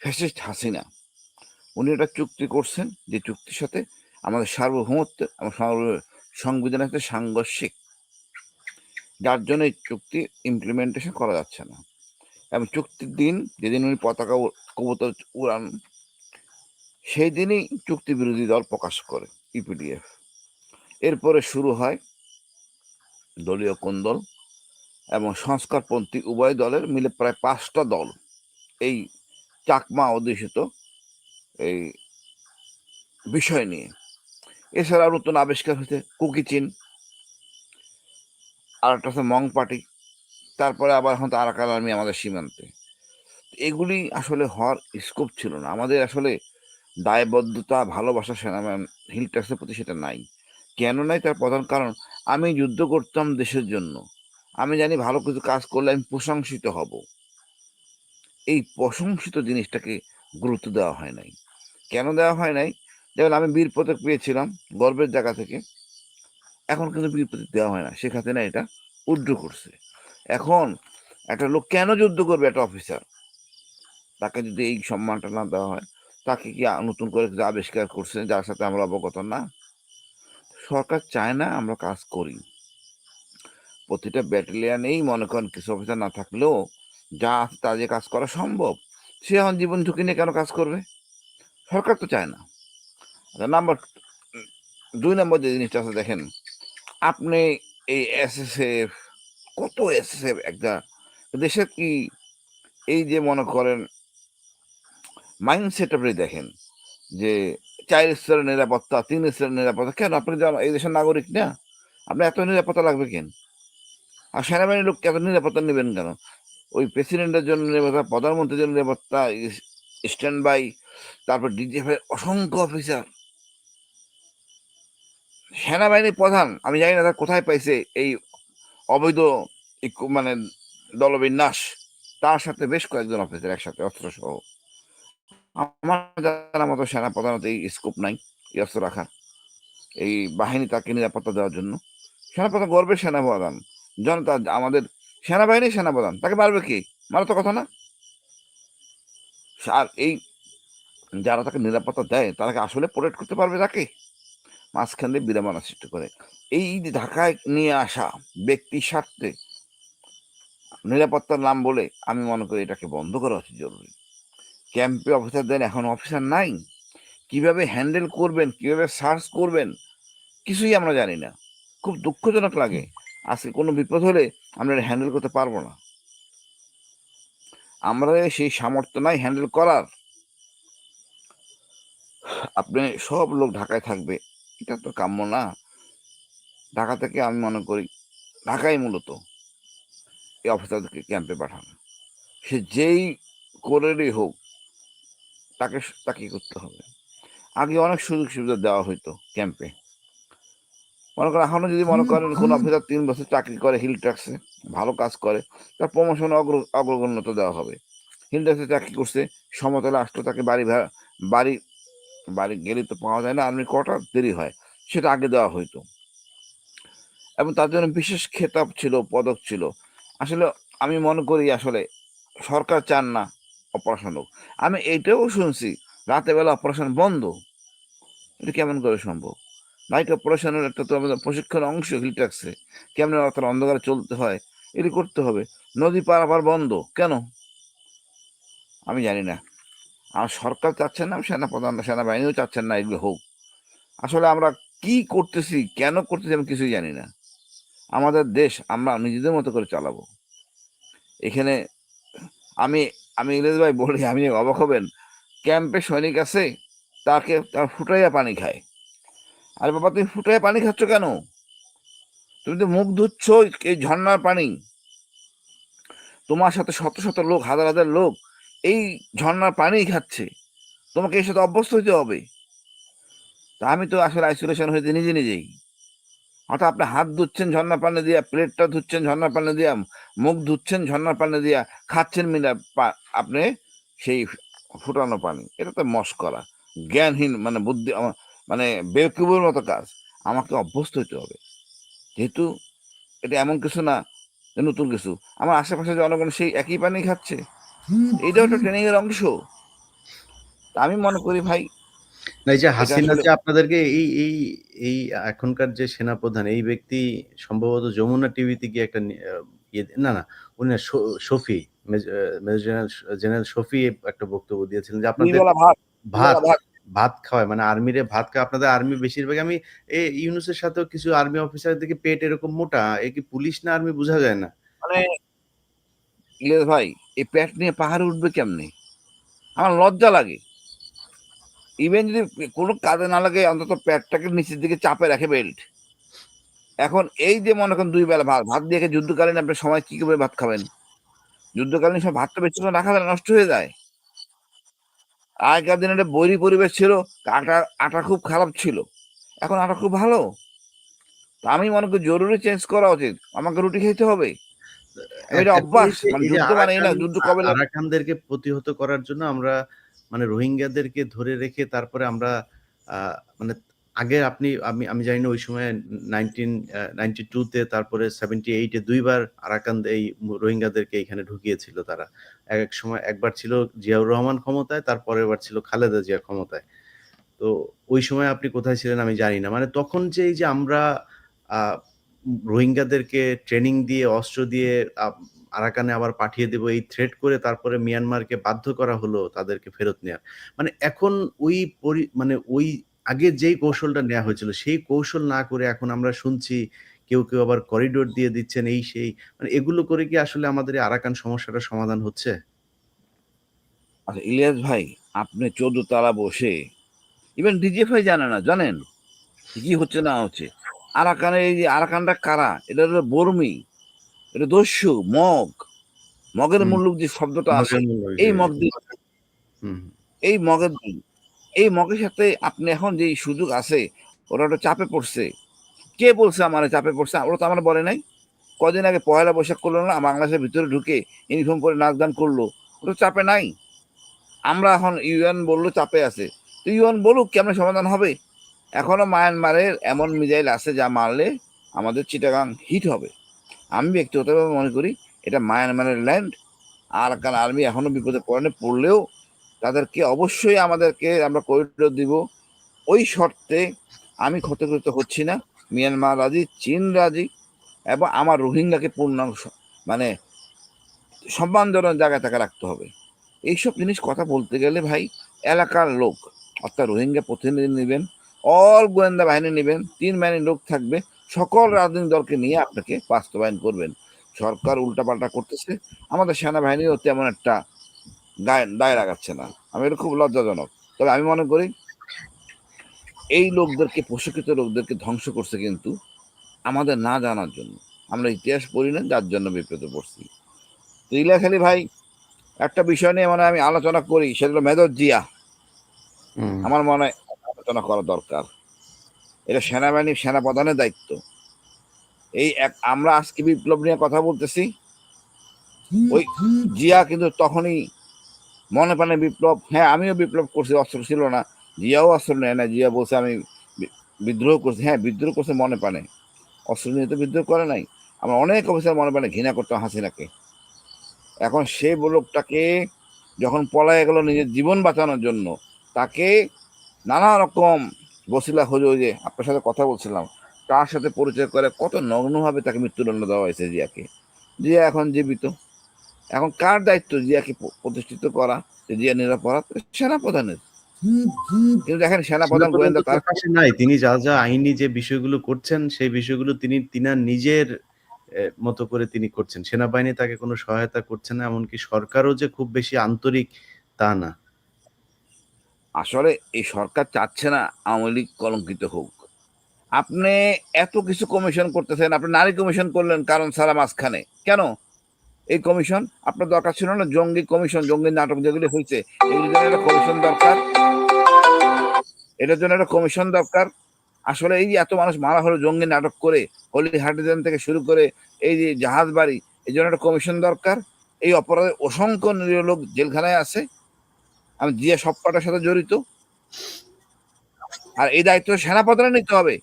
ফ্যাসিস্ট হাসিনা। উনি একটা চুক্তি করছেন, যে চুক্তির সাথে আমাদের সার্বভৌমত্ব এবং সংবিধানের সাথে সাংঘর্ষিক, যার জন্য এই চুক্তি ইমপ্লিমেন্টেশন করা যাচ্ছে না। এবং চুক্তির দিন, যেদিন উনি পতাকা কবুতর উড়ান, সেই দিনই চুক্তি বিরোধী দল প্রকাশ করে, ইপিডিএফ। এরপরে শুরু হয় দলীয় কোন্দল এবং সংস্কারপন্থী উভয় দলের মিলে প্রায় 5টা দল এই চাকমা অধ্যুষিত এই বিষয় নিয়ে। এছাড়া নতুন আবিষ্কার হয়েছে কুকি চীন, আর একটা হচ্ছে মং পার্টি, তারপরে আবার হয়তো আরাকান আর্মি আমাদের সীমান্তে। এগুলি আসলে হওয়ার স্কোপ ছিল না। আমাদের আসলে দায়বদ্ধতা, ভালোবাসা সেনাবাহিনী হিল ট্যাক্সের প্রতি সেটা নাই। কেন নাই? তার প্রধান কারণ, আমি যুদ্ধ করতাম দেশের জন্য। আমি জানি ভালো কিছু কাজ করলে আমি প্রশংসিত হব। এই প্রশংসিত জিনিসটাকে গুরুত্ব দেওয়া হয় নাই। কেন দেওয়া হয় নাই? যেমন আমি বীর পদক পেয়েছিলাম গর্বের জায়গা থেকে, এখন কিন্তু বীর পদক দেওয়া হয় না। শেখ হাসিনা এটা উইথড্র করছে। এখন একটা লোক কেন যুদ্ধ করবে? একটা অফিসার, তাকে যদি এই সম্মানটা না দেওয়া হয়, তাকে কি নতুন করে কিছু আবিষ্কার করছে যার সাথে আমরা অবগত না? সরকার চায় না আমরা কাজ করি। প্রতিটা ব্যাটালিয়ানেই মনে করেন কিছু অফিসার না থাকলেও যা আছে তা যে কাজ করা সম্ভব, সে এখন জীবন ঝুঁকি নিয়ে কেন কাজ করবে? সরকার তো চায় না। নাম্বার 2 নম্বর যে জিনিসটা আছে, দেখেন আপনি এই এসএসএফ, কত এসএসএফ একটা দেশের, কি এই যে মনে করেন মাইন্ডসেট আপনি দেখেন যে 4 স্তরের নিরাপত্তা, 3 স্তরের নিরাপত্তা। কেন? আপনি এই দেশের নাগরিক না, আপনার এত নিরাপত্তা লাগবে কেন? আর সেনাবাহিনীর লোক এত নিরাপত্তা নেবেন কেন? ওই প্রেসিডেন্টের জন্য নিরাপত্তা, প্রধানমন্ত্রীর জন্য নিরাপত্তা, স্ট্যান্ড বাই, তারপর ডিজিএফ এর অসংখ্য অফিসার। সেনাবাহিনীর প্রধান, আমি জানি না তার কোথায় পাইছে এই অবৈধ মানে দলবিন্যাস। তার সাথে বেশ কয়েকজন অফিসার একসাথে অস্ত্র সহ। আমার জানা মতো সেনা প্রধানত এই স্কোপ নাই এই অস্ত্র রাখার, এই বাহিনী তাকে নিরাপত্তা দেওয়ার জন্য। সেনাপ্রধান গর্বের সেনাপ্রধান, জনতা আমাদের সেনাবাহিনীর সেনাপ্রধান, তাকে পারবে কি? মারা তো কথা না। আর এই যারা তাকে নিরাপত্তা দেয়, তারা আসলে প্রোটেক্ট করতে পারবে তাকে? মাঝখান দিয়ে বিড়ম্বনা সৃষ্টি করে। এই যে ঢাকায় নিয়ে আসা ব্যক্তির স্বার্থে নিরাপত্তার নাম বলে, আমি মনে করি এটাকে বন্ধ করা হচ্ছে জরুরি। ক্যাম্পে অফিসার দেন, এখন অফিসার নাই। কিভাবে হ্যান্ডেল করবেন, কিভাবে সার্চ করবেন, কিছুই আমরা জানি না। খুব দুঃখজনক লাগে। আজকে কোনো বিপদ হলে আমরা হ্যান্ডেল করতে পারবো না। আমরা সেই সামর্থ্য নাই হ্যান্ডেল করার। আপনি সব লোক ঢাকায় থাকবে, এটা তো কাম্য না। ঢাকা থেকে আমি মনে করি ঢাকায় মূলত এই অফিসারদেরকে ক্যাম্পে পাঠানো। সে যেই করেরই হোক, তাকে তাকে করতে হবে। আগে অনেক সুযোগ সুবিধা দেওয়া হইতো ক্যাম্পে। মনে করেন এখনো যদি মনে করেন কোন অফিসার 3 বছর চাকরি করে হিল ট্যাক্সে, ভালো কাজ করে, তার প্রমোশন অগ্রগণ্যতা দেওয়া হবে। হিল ট্যাক্সে চাকরি করছে, সমতলে আসলো, তাকে বাড়ি বাড়ি গেলে তো পাওয়া যায় না, আর্মির কোয়ার্টার দেরি হয়, সেটা আগে দেওয়া হইতো। এবং তার জন্য বিশেষ খেতাব ছিল, পদক ছিল। আসলে আমি মনে করি আসলে সরকার চান না অপারেশন হোক। আমি এইটাও শুনছি রাতে বেলা অপারেশন বন্ধ। এটা কেমন করে সম্ভব? নাইট অপারেশনের একটা তো আমাদের প্রশিক্ষণ অংশ হিল ট্যাক্সে, কেমন রাতের অন্ধকারে চলতে হয়, এটি করতে হবে। নদী পারাপার বন্ধ কেন? আমি জানি না। আর সরকার চাচ্ছেন না, সেনাপ্রধান সেনাবাহিনীও চাচ্ছেন না এগুলো হোক। আসলে আমরা কি করতেছি, কেন করতেছি, আমি কিছুই জানি না। আমাদের দেশ আমরা নিজেদের মতো করে চালাবো। এখানে আমি আমি ইলিয়াস ভাই বলি, আমি অবাক হবেন, ক্যাম্পে সৈনিক আছে, তার ফুটাইয়া পানি খায়। আরে বাবা, তুমি ফুটাইয়া পানি খাচ্ছ কেন? তুমি তো মুখ ধুচ্ছ এই ঝর্ণার পানি। তোমার সাথে শত শত লোক, হাজার হাজার লোক এই ঝর্ণার পানি খাচ্ছে, তোমাকে এর সাথে অভ্যস্ত হতে হবে। তা আমি তো আসলে আইসোলেশন হয়েছে নিজে নিজেই। অর্থাৎ আপনি হাত ধুচ্ছেন ঝর্ণার পানি দিয়া, প্লেটটা ধুচ্ছেন ঝর্ণার পানি দিয়া, মুখ ধুচ্ছেন ঝর্ণার পানি দিয়া, খাচ্ছেন আপনি সেই ফুটানো পানি। এটা তো মস্করা, জ্ঞানহীন, মানে বুদ্ধি, মানে বেকুবের মতো কাজ। আমাকে অভ্যস্ত হতে হবে, যেহেতু এটা এমন কিছু না যে নতুন কিছু। আমার আশেপাশে জনগণ সেই একই পানি খাচ্ছে, এটাও একটা ট্রেনিং এর অংশ। তা আমি মনে করি ভাই, না, এই যে এটা হাসিনা আসলে যে আপনাদেরকে এই এই এই এখনকার যে সেনাপ্রধান এই ব্যক্তি সম্ভবত যমুনা টিভিতে গিয়ে একটা না না, উনি না, শফি, মেজর জেনারেল শফি একটা বক্তব্য দিয়েছিলেন যে দুই আপনাদের বেলা ভাত, দুই ভাত বেলা ভাত। ভাত খাওয়ায়, মানে আর্মিরে ভাত খাওয়ায়। আপনাদের আর্মি বেশিরভাগ, আমি ইউনূসের সাথেও কিছু আর্মি অফিসার দেখি পেট এরকম মোটা, এ কি পুলিশ না আর্মি বোঝা যায় না। মানে ইলিয়াস ভাই, এই পেট নিয়ে পাহাড়ে উঠবে কেমনে? আমার লজ্জা লাগে। ইভেন যদি কোনো কাজে না লাগে, অন্তত পেটটাকে নিচের দিকে চাপে রাখে বেল্ট। এখন এই যে মনে করেন দুই বেলা ভাত, ভাত দিয়ে যুদ্ধকালীন আপনি সময় কি করে ভাত খাবেন? যুদ্ধকালীন সময় ভাতটা বেশিক্ষণ রাখা যায় না, নষ্ট হয়ে যায়। আগেকার দিনে একটা বৈরী পরিবেশ ছিল, আটা আটা খুব খারাপ ছিল, এখন আটা খুব ভালো। তা আমি মনে করি জরুরি চেঞ্জ করা উচিত, আমাকে রুটি খেতে হবে। এটা এখন অভ্যাস, মানে এই যে যুদ্ধ মানে এই না, যুদ্ধ কবে লাগে। আরাকানদেরকে প্রতিহত করার জন্য আমরা মানে রোহিঙ্গাদেরকে ধরে রেখে তারপরে আমরা মানে আগে আমি আমি জানি না ওই সময় 1992 তে, তারপরে 78 এ দুইবার আরাকান এই রোহিঙ্গাদেরকে এখানে ঢুকিয়েছিল তারা। এক সময় একবার ছিল জিয়াউর রহমান ক্ষমতায়, তারপরের বার ছিল খালেদা জিয়া ক্ষমতায়। তো ওই সময় আপনি কোথায় ছিলেন আমি জানি না। মানে তখন যে এই যে আমরা আ রোহিঙ্গাদেরকে ট্রেনিং দিয়ে, অস্ত্র দিয়ে আরাকানে আবার পাঠিয়ে দেব এই থ্রেট করে তারপরে মিয়ানমারকে বাধ্য করা হলো তাদেরকে ফেরত নেয়ার। মানে এখন ওই মানে ওই আগে যেই কৌশলটা নেয়া হয়েছিল সেই কৌশল না করে এখন আমরা শুনছি কেউ আবার করিডোর দিয়ে দিচ্ছেন, এই সেই। মানে এগুলো করে কি আসলে আমাদের এই আরাকান সমস্যাটার সমাধান হচ্ছে? আচ্ছা ইলিয়াস ভাই, আপনি 14 তালা বসে, ইভেন ডিজিএফআই জানে না, জানেন কি হচ্ছে না হচ্ছে। আরাকানের এই যে আরাকানটা কারা, এটা হলো বর্মী, এটা দস্যু, মগের হুম, মুল্লুক যে শব্দটা আসে, মগের মূল্য, এই জি, মগ দিয়ে, হুম, এই মগের দিন, এই মগের সাথে আপনি এখন যে সুযোগ আছে, ওরা ওটা চাপে পড়ছে। কে বলছে আমার চাপে পড়ছে? ওরা তো আমার বলে নাই। কদিন আগে পয়লা বৈশাখ করলো না, বাংলাদেশের ভিতরে ঢুকে ইউনিফর্ম পরে নাচ গান করলো, ওটা চাপে নাই। আমরা এখন ইউএন বললো চাপে আছে, তো ইউএন বলুক, কেমন সমাধান হবে? এখনো মায়ানমারের এমন মিসাইল আছে যা মারলে আমাদের চিটাগাং হিট হবে। আমি ব্যক্তিগতভাবে মনে করি এটা মায়ানমারের ল্যান্ড। আরাকান আর্মি এখনো বিপদে পড়লেও তাদেরকে অবশ্যই আমাদেরকে আমরা করিডোর দিব, ওই শর্তে আমি ক্ষতিগ্রস্ত হচ্ছি না, মিয়ানমার রাজি, চীন রাজি, এবং আমার রোহিঙ্গাকে পূর্ণাংশ, মানে সম্মানজনক জায়গায় তাকে রাখতে হবে। এইসব জিনিস কথা বলতে গেলে ভাই, এলাকার লোক, অর্থাৎ রোহিঙ্গা প্রতিনিধি নেবেন, অল গোয়েন্দা বাহিনী নেবেন, 3 বাহিনীর লোক থাকবে, সকল রাজনৈতিক দলকে নিয়ে আপনাকে বাস্তবায়ন করবেন। সরকার উল্টাপাল্টা করতেছে, আমাদের সেনাবাহিনীও তেমন একটা দায় লাগাচ্ছে না। আমি এটা খুব লজ্জাজনক। তবে আমি মনে করি এই লোকদেরকে, প্রশিক্ষিত লোকদেরকে ধ্বংস করছে কিন্তু আমাদের না জানার জন্য। আমরা ইতিহাস পড়ি না, যার জন্য বিপদে পড়ছি। তো ইলাখালি ভাই, একটা বিষয় নিয়ে আমি আলোচনা করি, সেটা হলো মেজর জিয়া। হুম। আমার মনে হয় আলোচনা করা দরকার। এটা সেনাবাহিনী, সেনাপ্রধানের দায়িত্ব। আমরা আজকে বিপ্লব নিয়ে কথা বলতেছি, ওই জিয়া কিন্তু তখনই মনে প্রাণে বিপ্লব, হ্যাঁ আমিও বিপ্লব করছি, অস্ত্র ছিল না, জিয়াও অস্ত্র নেয় না। জিয়া বলছে আমি বিদ্রোহ করছি, হ্যাঁ বিদ্রোহ করছে মনে প্রাণে, অস্ত্র নিয়ে তো বিদ্রোহ করে নাই। আমরা অনেক অফিসার মনে প্রাণে ঘৃণা করতাম হাসিনাকে। এখন সে লোকটাকে যখন পলায় গেল নিজের জীবন বাঁচানোর জন্য, তাকে নানা রকম বসিলা হয়ে, যে আপনার সাথে কথা বলছিলাম, তার সাথে পরিচয় করে কত নগ্নভাবে তাকে মৃত্যুদণ্ড দেওয়া হয়েছে জিয়াকে। জিয়া এখন জীবিত। এখন কার দায়িত্ব জিয়াকে প্রতিষ্ঠিত করা, যে জিয়া নিরাপরাধ? সেনাপ্রধানের। কিন্তু দেখেন সেনাপ্রধান সেনাপ্রধান গোয়েন্দা তো তার, তার পাশে নাই। তিনি যা আইনি যে বিষয়গুলো করছেন, সেই বিষয়গুলো তিনি তিনার নিজের মতো করে তিনি করছেন। সেনাবাহিনী তাকে কোনো সহায়তা করছে না। এমনকি সরকারও যে খুব বেশি আন্তরিক তা না। আসলে এই সরকার চাচ্ছে না আওয়ামী লীগ কলঙ্কিত হোক। আপনি এত কিছু কমিশন করতেছেন, আপনি নারী কমিশন করলেন কারণ ছাড়া মাঝখানে কেন? এই কমিশন আপনার দরকার ছিল না? জঙ্গি কমিশন, জঙ্গি নাটক যেগুলি হয়েছে এগুলির জন্য একটা কমিশন দরকার, এটার জন্য একটা কমিশন দরকার। আসলে এই যে এত মানুষ মারা হলো জঙ্গি নাটক করে, হলি হার্টিজান থেকে শুরু করে এই যে জাহাজ বাড়ি, এই জন্য একটা কমিশন দরকার। এই অপরাধে অসংখ্য নিরীহ লোক জেলখানায় আছে, আমি জিয়া সব কটার সাথে জড়িত। আর এই দায়িত্ব সেনাপ্রধানের নিতে হবে।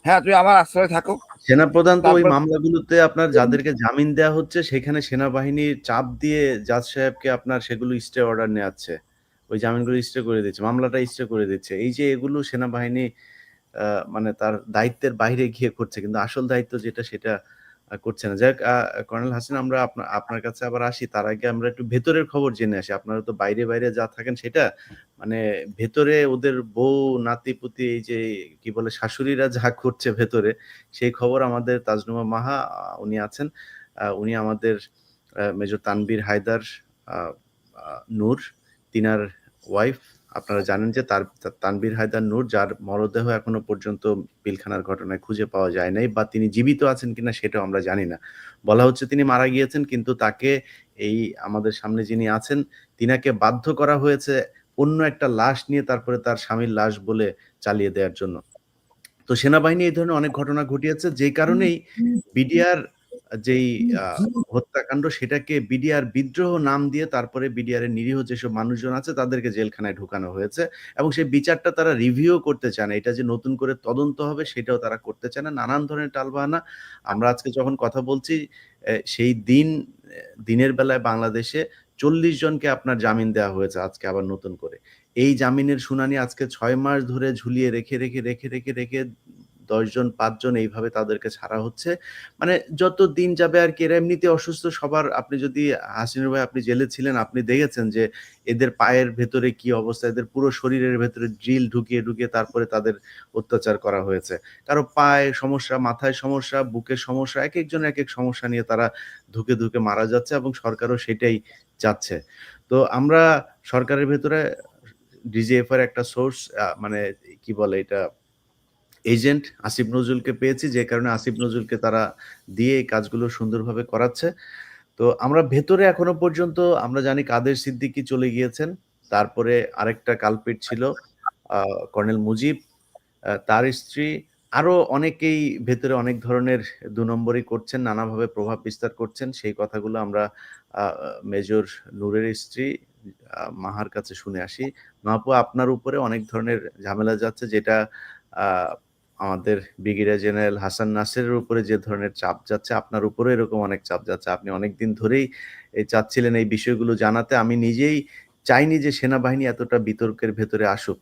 হ্যাঁ, তুই আমার আশ্রয় থাকো। সেনাপ্রধান তো ওই তারপর মামলাগুলোতে আপনার যাদেরকে জামিন দেওয়া হচ্ছে সেখানে সেনাবাহিনীর চাপ দিয়ে জাজ সাহেবকে আপনার সেগুলো স্টে অর্ডার নেওয়াচ্ছে, ওই জামিনগুলো স্টে করে দিচ্ছে, মামলাটা স্টে করে দিচ্ছে। এই যে এগুলো সেনাবাহিনী মানে তার দায়িত্বের বাইরে গিয়ে করছে, কিন্তু আসল দায়িত্ব যেটা সেটা করছে না। যাক, কর্নেল হাসিন, আমরা আপনার কাছে আবার আসি। তার আগে আমরা একটু ভেতরের খবর জেনে আসি। আপনারা তো বাইরে বাইরে যা থাকেন সেটা, মানে ভেতরে ওদের বউ নাতি পুতি এই যে কি বলে শাশুড়িরা যা করছে ভেতরে, সেই খবর আমাদের তাজনুমা মাহা উনি আছেন। উনি আমাদের মেজর তানবীর হায়দার নূর, তিনার ওয়াইফ। আপনারা জানেন যে তানবীর হায়দার নূর, যার মরদেহ এখনো পর্যন্ত পিলখানার ঘটনায় খুঁজে পাওয়া যায় নাই, বা তিনি জীবিত আছেন কিনা সেটাও আমরা জানি না। বলা হচ্ছে তিনি মারা গিয়েছেন, কিন্তু তাকে এই আমাদের সামনে যিনি আছেন তিনাকে বাধ্য করা হয়েছে অন্য একটা লাশ নিয়ে তারপরে তার স্বামীর লাশ বলে চালিয়ে দেওয়ার জন্য। তো সেনাবাহিনী এই ধরনের অনেক ঘটনা ঘটিয়েছে, যেই কারণেই বিডিআর যেই হত্যাকাণ্ড সেটাকে বিডিআর বিদ্রোহ নাম দিয়ে তারপরে বিডিআর এর নিরীহ যেসব মানুষজন আছে তাদেরকে জেলখানায় ঢুকানো হয়েছে, এবং সেই বিচারটা তারা রিভিউ করতে চায় না। এটা যে নতুন করে তদন্ত হবে সেটাও তারা করতে চায় না, নানান ধরনের টালবাহানা। আমরা আজকে যখন কথা বলছি সেই দিনের বেলায় বাংলাদেশে ৪০ জনকে আপনার জামিন দেওয়া হয়েছে আজকে আবার নতুন করে। এই জামিনের শুনানি আজকে ৬ মাস ধরে ঝুলিয়ে রেখে ১০ জন ৫ জন এইভাবে তাদেরকে ছাড়া হচ্ছে। মানে যত দিন যাবে আরকি, এরা এমনিতে অসুস্থ সবার। আপনি যদি হাসিনুর ভাই, আপনি জেলে ছিলেন, আপনি দেখেছেন যে এদের পায়ের ভেতরে কি অবস্থা, এদের পুরো শরীরের ভেতরে ড্রিল ঢুকিয়ে তারপরে তাদের অত্যাচার করা হয়েছে। কারো পায়ে সমস্যা, মাথায় সমস্যা, বুকের সমস্যা, একেকজন একেক সমস্যা নিয়ে তারা ধুকে মারা যাচ্ছে, এবং সরকারও সেটাই চাচ্ছে। তো আমরা সরকারের ভেতরে ডিজিএফ এর একটা সোর্স, মানে কি বলে এটা, এজেন্ট আসিফ নজরুলকে পেয়েছি, যে কারণে আসিফ নজরুলকে তারা দিয়ে এই কাজগুলো সুন্দরভাবে করাচ্ছে। তো আমরা ভেতরে এখনো পর্যন্ত আমরা জানি কাদের সিদ্দিকী চলে গিয়েছেন। তারপরে আরেকটা কালপিট ছিল কর্নেল মুজিব, তার স্ত্রী, আরো অনেকেই ভেতরে অনেক ধরনের ২ নম্বরি করছেন, নানাভাবে প্রভাব বিস্তার করছেন। সেই কথাগুলো আমরা আ মেজর নূরের স্ত্রী মাহার কাছে শুনে আসি। মা আপু, আপনার উপরে অনেক ধরনের ঝামেলা যাচ্ছে, যেটা আ আমাদের ব্রিগেডিয়ার জেনারেল হাসান নাসেরের উপরে যে ধরনের চাপ যাচ্ছে, আপনার উপরেও এরকম অনেক চাপ যাচ্ছে। আপনি অনেকদিন ধরেই চাচ্ছিলেন এই বিষয়গুলো জানাতে। আমি নিজেই চাইনি যে সেনাবাহিনী এতটা বিতর্কের ভেতরে আসুক।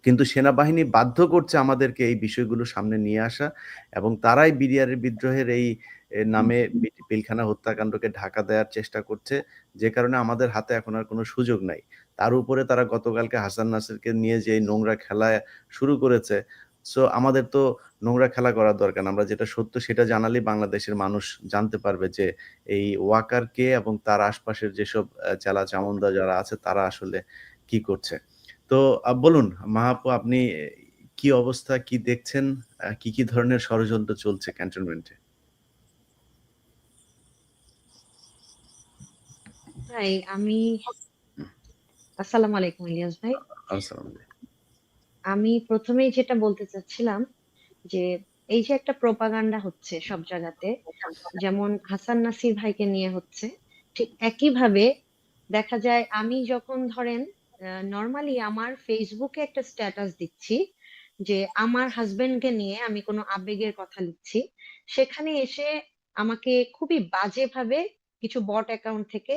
কিন্তু সেনাবাহিনী বাধ্য করছে আমাদেরকে এই বিষয়গুলো সামনে নিয়ে আসা, এবং তারাই বিডিআরের বিদ্রোহের এই নামে পিলখানা হত্যাকাণ্ডকে ঢাকা দেওয়ার চেষ্টা করছে, যে কারণে আমাদের হাতে এখন আর কোনো সুযোগ নাই। তার উপরে তারা গতকালকে হাসান নাসেরকে নিয়ে যে নোংরা খেলা শুরু করেছে, সো আমাদের তো নোংরা খেলা করার দরকার না। আমরা যেটা সত্য সেটা জানালেই বাংলাদেশের মানুষ জানতে পারবে যে এই ওয়াকার কে, এবং তার আশপাশের যেসব চেলা চামুন্ডা যারা আছে তারা আসলে কি করছে। তো বলুন মাহাপু, আপনি কি অবস্থা, কি দেখছেন? কি ধরনের ষড়যন্ত্র চলছে ক্যান্টনমেন্টে? ভাই আসসালামু আলাইকুম ইলিয়াস ভাই। আসসালামু আলাইকুম। আমি প্রথমেই যেটা বলতে চাচ্ছিলাম যে এই যে একটা প্রোপাগান্ডা হচ্ছে সব জায়গাতে, যেমন হাসান নাসির ভাইকে নিয়ে হচ্ছে, ঠিক একইভাবে দেখা যায় আমি যখন ধরেন নরমালি আমার ফেসবুকে একটা স্ট্যাটাস দিচ্ছি যে আমার হাজবেন্ডকে নিয়ে আমি কোনো আবেগের কথা লিখছি, সেখানে এসে আমাকে খুবই বাজেভাবে কিছু বট অ্যাকাউন্ট থেকে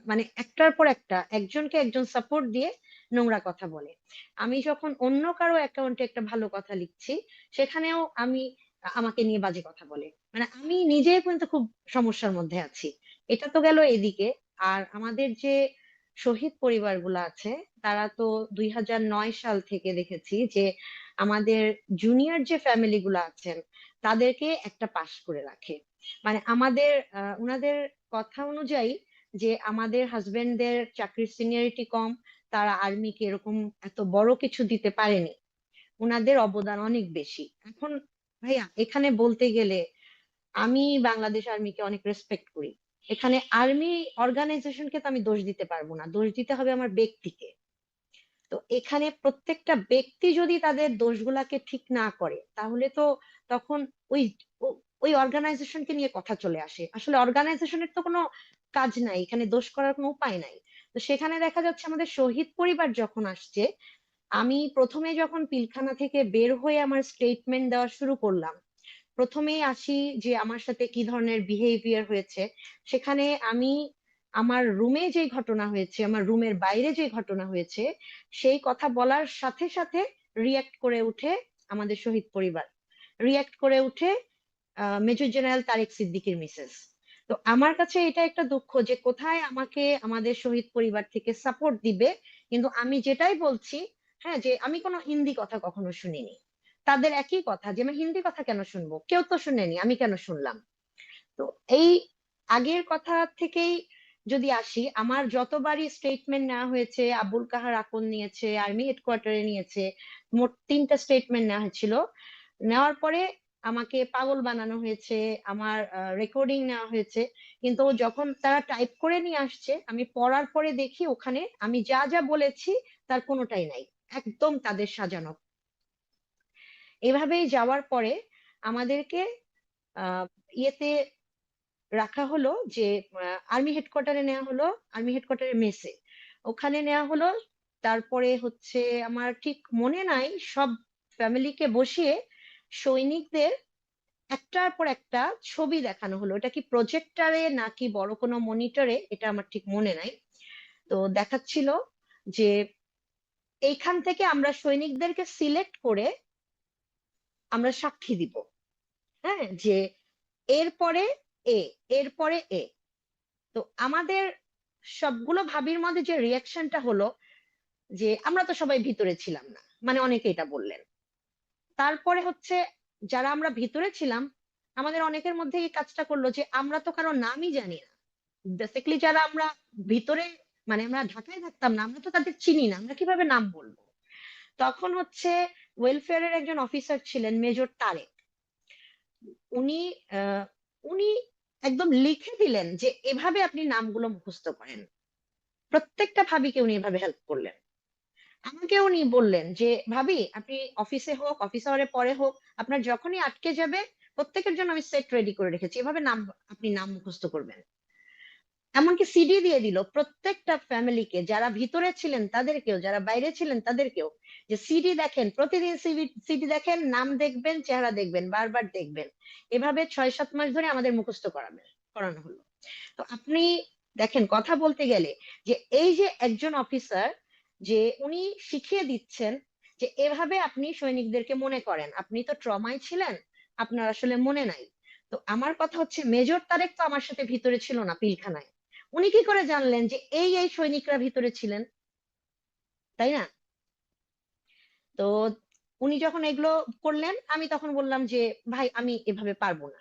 মানে একটার পর একটা একজনকে একজন সাপোর্ট দিয়ে নোংরা কথা বলে। আমি যখন অন্য কারো অ্যাকাউন্টে একটা ভালো কথা লিখছি, সেখানেও আমাকে নিয়ে বাজে কথা বলে। মানে আমি নিজে কিন্তু খুব সমস্যার মধ্যে আছি। এটা তো গেল এদিকে। আর আমাদের যে শহীদ পরিবারগুলো আছে, তারা তো ২০০৯ সাল থেকে দেখেছি যে আমাদের জুনিয়র যে ফ্যামিলি গুলো আছেন তাদেরকে একটা পাশ করে রাখে। মানে আমাদের উনাদের কথা অনুযায়ী যে আমাদের হাজবেন্ডদের চাকরির সিনিয়রিটি কম, তারা আর্মিকে এরকম এত বড় কিছু দিতে পারেনি। ওনাদের অবদান অনেক বেশি। এখন ভাইয়া এখানে বলতে গেলে আমি বাংলাদেশ আর্মিকে অনেক রেসপেক্ট করি। এখানে আর্মি অর্গানাইজেশনকে তো আমি দোষ দিতে পারবো না, দোষ দিতে হবে আমার ব্যক্তিকে। তো এখানে প্রত্যেকটা ব্যক্তি যদি তাদের দোষগুলাকে ঠিক না করে তাহলে তো তখন ওই ওই অর্গানাইজেশনকে নিয়ে কথা চলে আসে। আসলে অর্গানাইজেশনের তো কোনো কাজ নাই, এখানে দোষ করার কোনো উপায় নাই। তো সেখানে দেখা যাচ্ছে আমাদের শহীদ পরিবার যখন আসছে, আমি প্রথমে যখন পিলখানা থেকে বের হয়ে আমার স্টেটমেন্ট দেওয়া শুরু করলাম, প্রথমেই আসি যে আমার সাথে কি ধরনের বিহেভিয়ার হয়েছে। সেখানে আমি আমার রুমে যে ঘটনা হয়েছে, আমার রুমের বাইরে যে ঘটনা হয়েছে, সেই কথা বলার সাথে সাথে রিয়াক্ট করে উঠে আমাদের শহীদ পরিবার, রিয়াক্ট করে উঠে মেজর জেনারেল তারেক সিদ্দিকীর মিসেস। তো আমার কাছে এটা একটা দুঃখ যে কোথায় আমাকে আমাদের শহীদ পরিবার থেকে সাপোর্ট দিবে, কিন্তু আমি যেটাই বলছি, হ্যাঁ, যে আমি কোনো হিন্দি কথা কখনো শুনিনি। তাদের একই কথা যে আমি হিন্দি কথা কেন শুনবো, কেউ তো শুনেনি, আমি কেন শুনলাম। তো এই আগের কথা থেকেই যদি আসি, আমার যতবারই স্টেটমেন্ট নেওয়া হয়েছে, আবুল কাহার আকন নিয়েছে, আর্মি হেডকোয়ার্টারে নিয়েছে, মোট 3টা স্টেটমেন্ট নেওয়া হয়েছিল। নেওয়ার পরে আমাকে পাগল বানানো হয়েছে, আমার রেকর্ডিং নেওয়া হয়েছে, কিন্তু যখন তারা টাইপ করে নিয়ে আসছে আমি পড়ার পরে দেখি ওখানে আমি যা যা বলেছি তার কোনোটাই নাই, একদম তাদের সাজানো। এভাবেই যাওয়ার পরে আমাদেরকে আহ ইয়েতে রাখা হলো, যে আর্মি হেডকোয়ার্টারে নেওয়া হলো, আর্মি হেডকোয়ার্টারে মেসে ওখানে নেওয়া হলো। তারপরে হচ্ছে আমার ঠিক মনে নাই, সব ফ্যামিলিকে বসিয়ে সৈনিকদের একটার পর একটা ছবি দেখানো হলো। এটা কি প্রজেক্টরে নাকি বড় কোনো মনিটরে, এটা আমার ঠিক মনে নাই। তো দেখাচ্ছিল যে এইখান থেকে আমরা সৈনিকদেরকে সিলেক্ট করে আমরা সাক্ষী দিব, হ্যাঁ, যে এরপরে এ, এরপরে এ। তো আমাদের সবগুলো ভাবির মধ্যে যে রিয়াকশনটা হলো যে আমরা তো সবাই ভিতরে ছিলাম না, মানে অনেকে এটা বললেন। তারপরে হচ্ছে যারা আমরা ভিতরে ছিলাম আমাদের অনেকের মধ্যে এই কাজটা করলো যে আমরা তো কারো নামই জানি না। বেসিক্যালি যারা আমরা ভিতরে, মানে আমরা ঢাকায় থাকতাম না, আমরা তো তাদের চিনি না, আমরা কিভাবে নাম বলবো। তখন হচ্ছে ওয়েলফেয়ারের একজন অফিসার ছিলেন মেজর তারেক, উনি আহ উনি একদম লিখে দিলেন যে এভাবে আপনি নামগুলো মুখস্থ করেন। প্রত্যেকটা ভাবিকে উনি এভাবে হেল্প করলেন। আমাকে উনি বললেন যে ভাবি আপনি অফিসে হোক, অফিস আওয়ারে পরে হোক, আপনার যখনই আটকে যাবে প্রত্যেকের জন্য আমি সেট রেডি করে রেখেছি, এভাবে নাম, আপনি নাম মুখস্থ করবেন। এমনকি সিডি দিয়ে দিল প্রত্যেকটা ফ্যামিলিকে, যারা ভিতরে ছিলেন তাদেরকেও, যারা বাইরে ছিলেন তাদেরকেও, যে সিডি দেখেন, প্রতিদিন সিডি দেখেন, নাম দেখবেন, চেহারা দেখবেন, বারবার দেখবেন। এভাবে 6-7 মাস ধরে আমাদের মুখস্থ করানো হলো। তো আপনি দেখেন, কথা বলতে গেলে যে এই যে একজন অফিসার, যে উনি শিখিয়ে দিচ্ছেন যে এভাবে আপনি সৈনিকদেরকে মনে করেন, আপনি তো ট্রমায় ছিলেন, আপনার আসলে মনে নাই। তো আমার কথা হচ্ছে মেজর তারেক তো আমার সাথে ভিতরে ছিল না পিলখানায়, উনি কি করে জানলেন যে এই এই সৈনিকরা ভিতরে ছিলেন, তাই না? তো উনি যখন এগুলো করলেন আমি তখন বললাম যে ভাই আমি এভাবে পারবো না।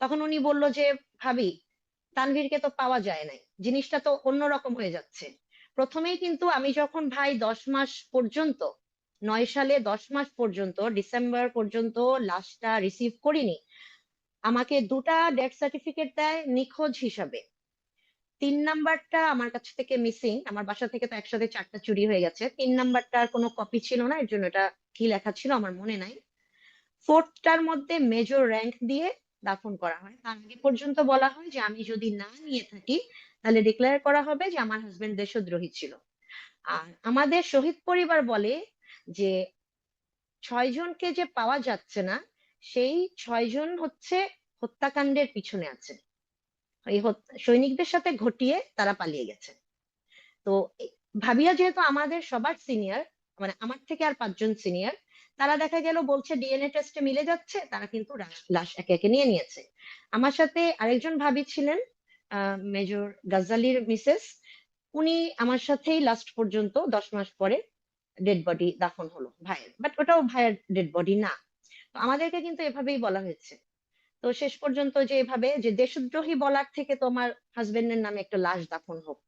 তখন উনি বলল যে ভাবি তানভীরকে তো পাওয়া যায় নাই, জিনিসটা তো অন্যরকম হয়ে যাচ্ছে। প্রথমেই কিন্তু আমি যখন ভাই 10 মাস পর্যন্ত, 9 সালে 10 মাস পর্যন্ত ডিসেম্বর পর্যন্ত লাশটা রিসিভ করিনি, আমাকে 2টা ডেথ সার্টিফিকেট দেয় নিখোঁজ হিসাবে। 3 নাম্বারটা আমার কাছ থেকে মিসিং, আমার বাসা থেকে তো একসাথে 4টা চুরি হয়ে গেছে, 3 নাম্বারটার কোনো কপি ছিল না, এর জন্য এটা কি লেখা ছিল আমার মনে নাই। 4টার মধ্যে মেজর র্যাঙ্ক দিয়ে দাফন করা হয়। তার আগে পর্যন্ত বলা হয় যে আমি যদি না নিয়ে থাকি তাহলে ডিক্লেয়ার করা হবে যে আমার হাজবেন্ড দেশদ্রোহী ছিল। আর আমাদের শহীদ পরিবার বলে যে 6জনকে যে পাওয়া যাচ্ছে না, সেই 6জন হচ্ছে হত্যাকাণ্ডের পিছনে আছে, এই সৈনিকদের সাথে ঘটিয়ে তারা পালিয়ে গেছে। তো ভাবিয়া যেহেতু আমাদের সবার সিনিয়র, মানে আমার থেকে আর 5জন সিনিয়র, তারা দেখা গেল বলছে ডিএনএ টেস্টে মিলে যাচ্ছে, তারা কিন্তু লাশ একে একে নিয়ে নিয়েছে। আমার সাথে আরেকজন ভাবি ছিলেন, মেজর গাজ্জালির মিসেস, উনি আমার সাথেই লাস্ট পর্যন্ত 10 মাস পরে ডেড বডি দাফন হলো ভাইয়ের, বাট ওটাও ভাইয়ের ডেড বডি না। তো আমাদেরকে কিন্তু এভাবেই বলা হয়েছে। তো শেষ পর্যন্ত যে এভাবে যে দেশদ্রোহী বলার থেকে তোমার হাজবেন্ডের নামে একটা লাশ দাফন হোক,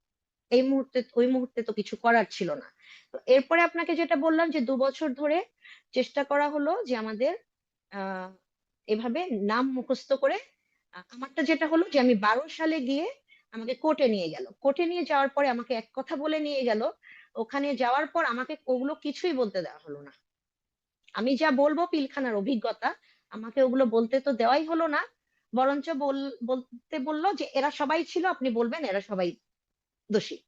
ওই মুহূর্তে তো কিছু করার ছিল না। তো এরপরে আপনাকে যেটা বললাম যে 2 বছর ধরে চেষ্টা করা হলো যে আমাদের আহ এভাবে নাম মুখস্থ করে আমারটা যেটা হলো যে আমি 12 সালে গিয়ে আমাকে কোর্টে নিয়ে গেল। কোর্টে নিয়ে যাওয়ার পরে আমাকে এক কথা বলে নিয়ে গেল। ওখানে যাওয়ার পর আমাকে ওগুলো কিছুই বলতে দেওয়া হলো না। আমি যা বলবো পিলখানার অভিজ্ঞতা, আমাকে ওগুলো বলতে তো দেওয়াই হলো না, বরঞ্চ বলতে বললো যে এরা সবাই ছিল, আপনি বলবেন এরা সবাই দোষী।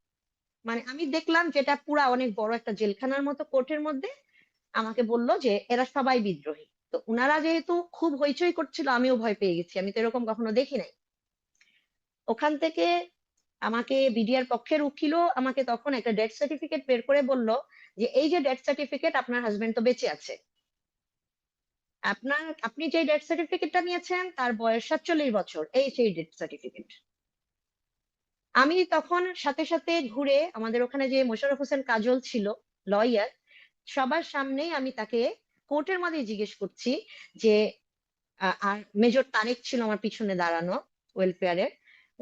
মানে আমি দেখলাম যেটা পুরা অনেক বড় একটা জেলখানার মতো কোর্টের মধ্যে আমাকে বললো যে এরা সবাই বিদ্রোহী। তো উনারা যেহেতু খুব হইচই করছিল, আমিও ভয় পেয়ে গেছি, আমি তো এরকম কখনো দেখি নাই। ওখান থেকে আমাকে বিডিআর পক্ষের উকিলও আমাকে তখন একটা ডেথ সার্টিফিকেট বের করে বলল যে এই যে ডেথ সার্টিফিকেট, আপনার হাজবেন্ড তো বেঁচে আছে, আপনি যে ডেথ সার্টিফিকেটটা নিয়েছেন তার বয়স 47 বছর, এই সেই ডেথ সার্টিফিকেট। আমি তখন সাথে সাথে ঘুরে আমাদের ওখানে যে মোশাররফ হোসেন কাজল ছিল লয়ার, সবার সামনেই আমি তাকে কোর্টের মধ্যে জিজ্ঞেস করছি যে আর মেজর তারেক ছিল আমার পিছনে দাঁড়ানো ওয়েলফেয়ারের,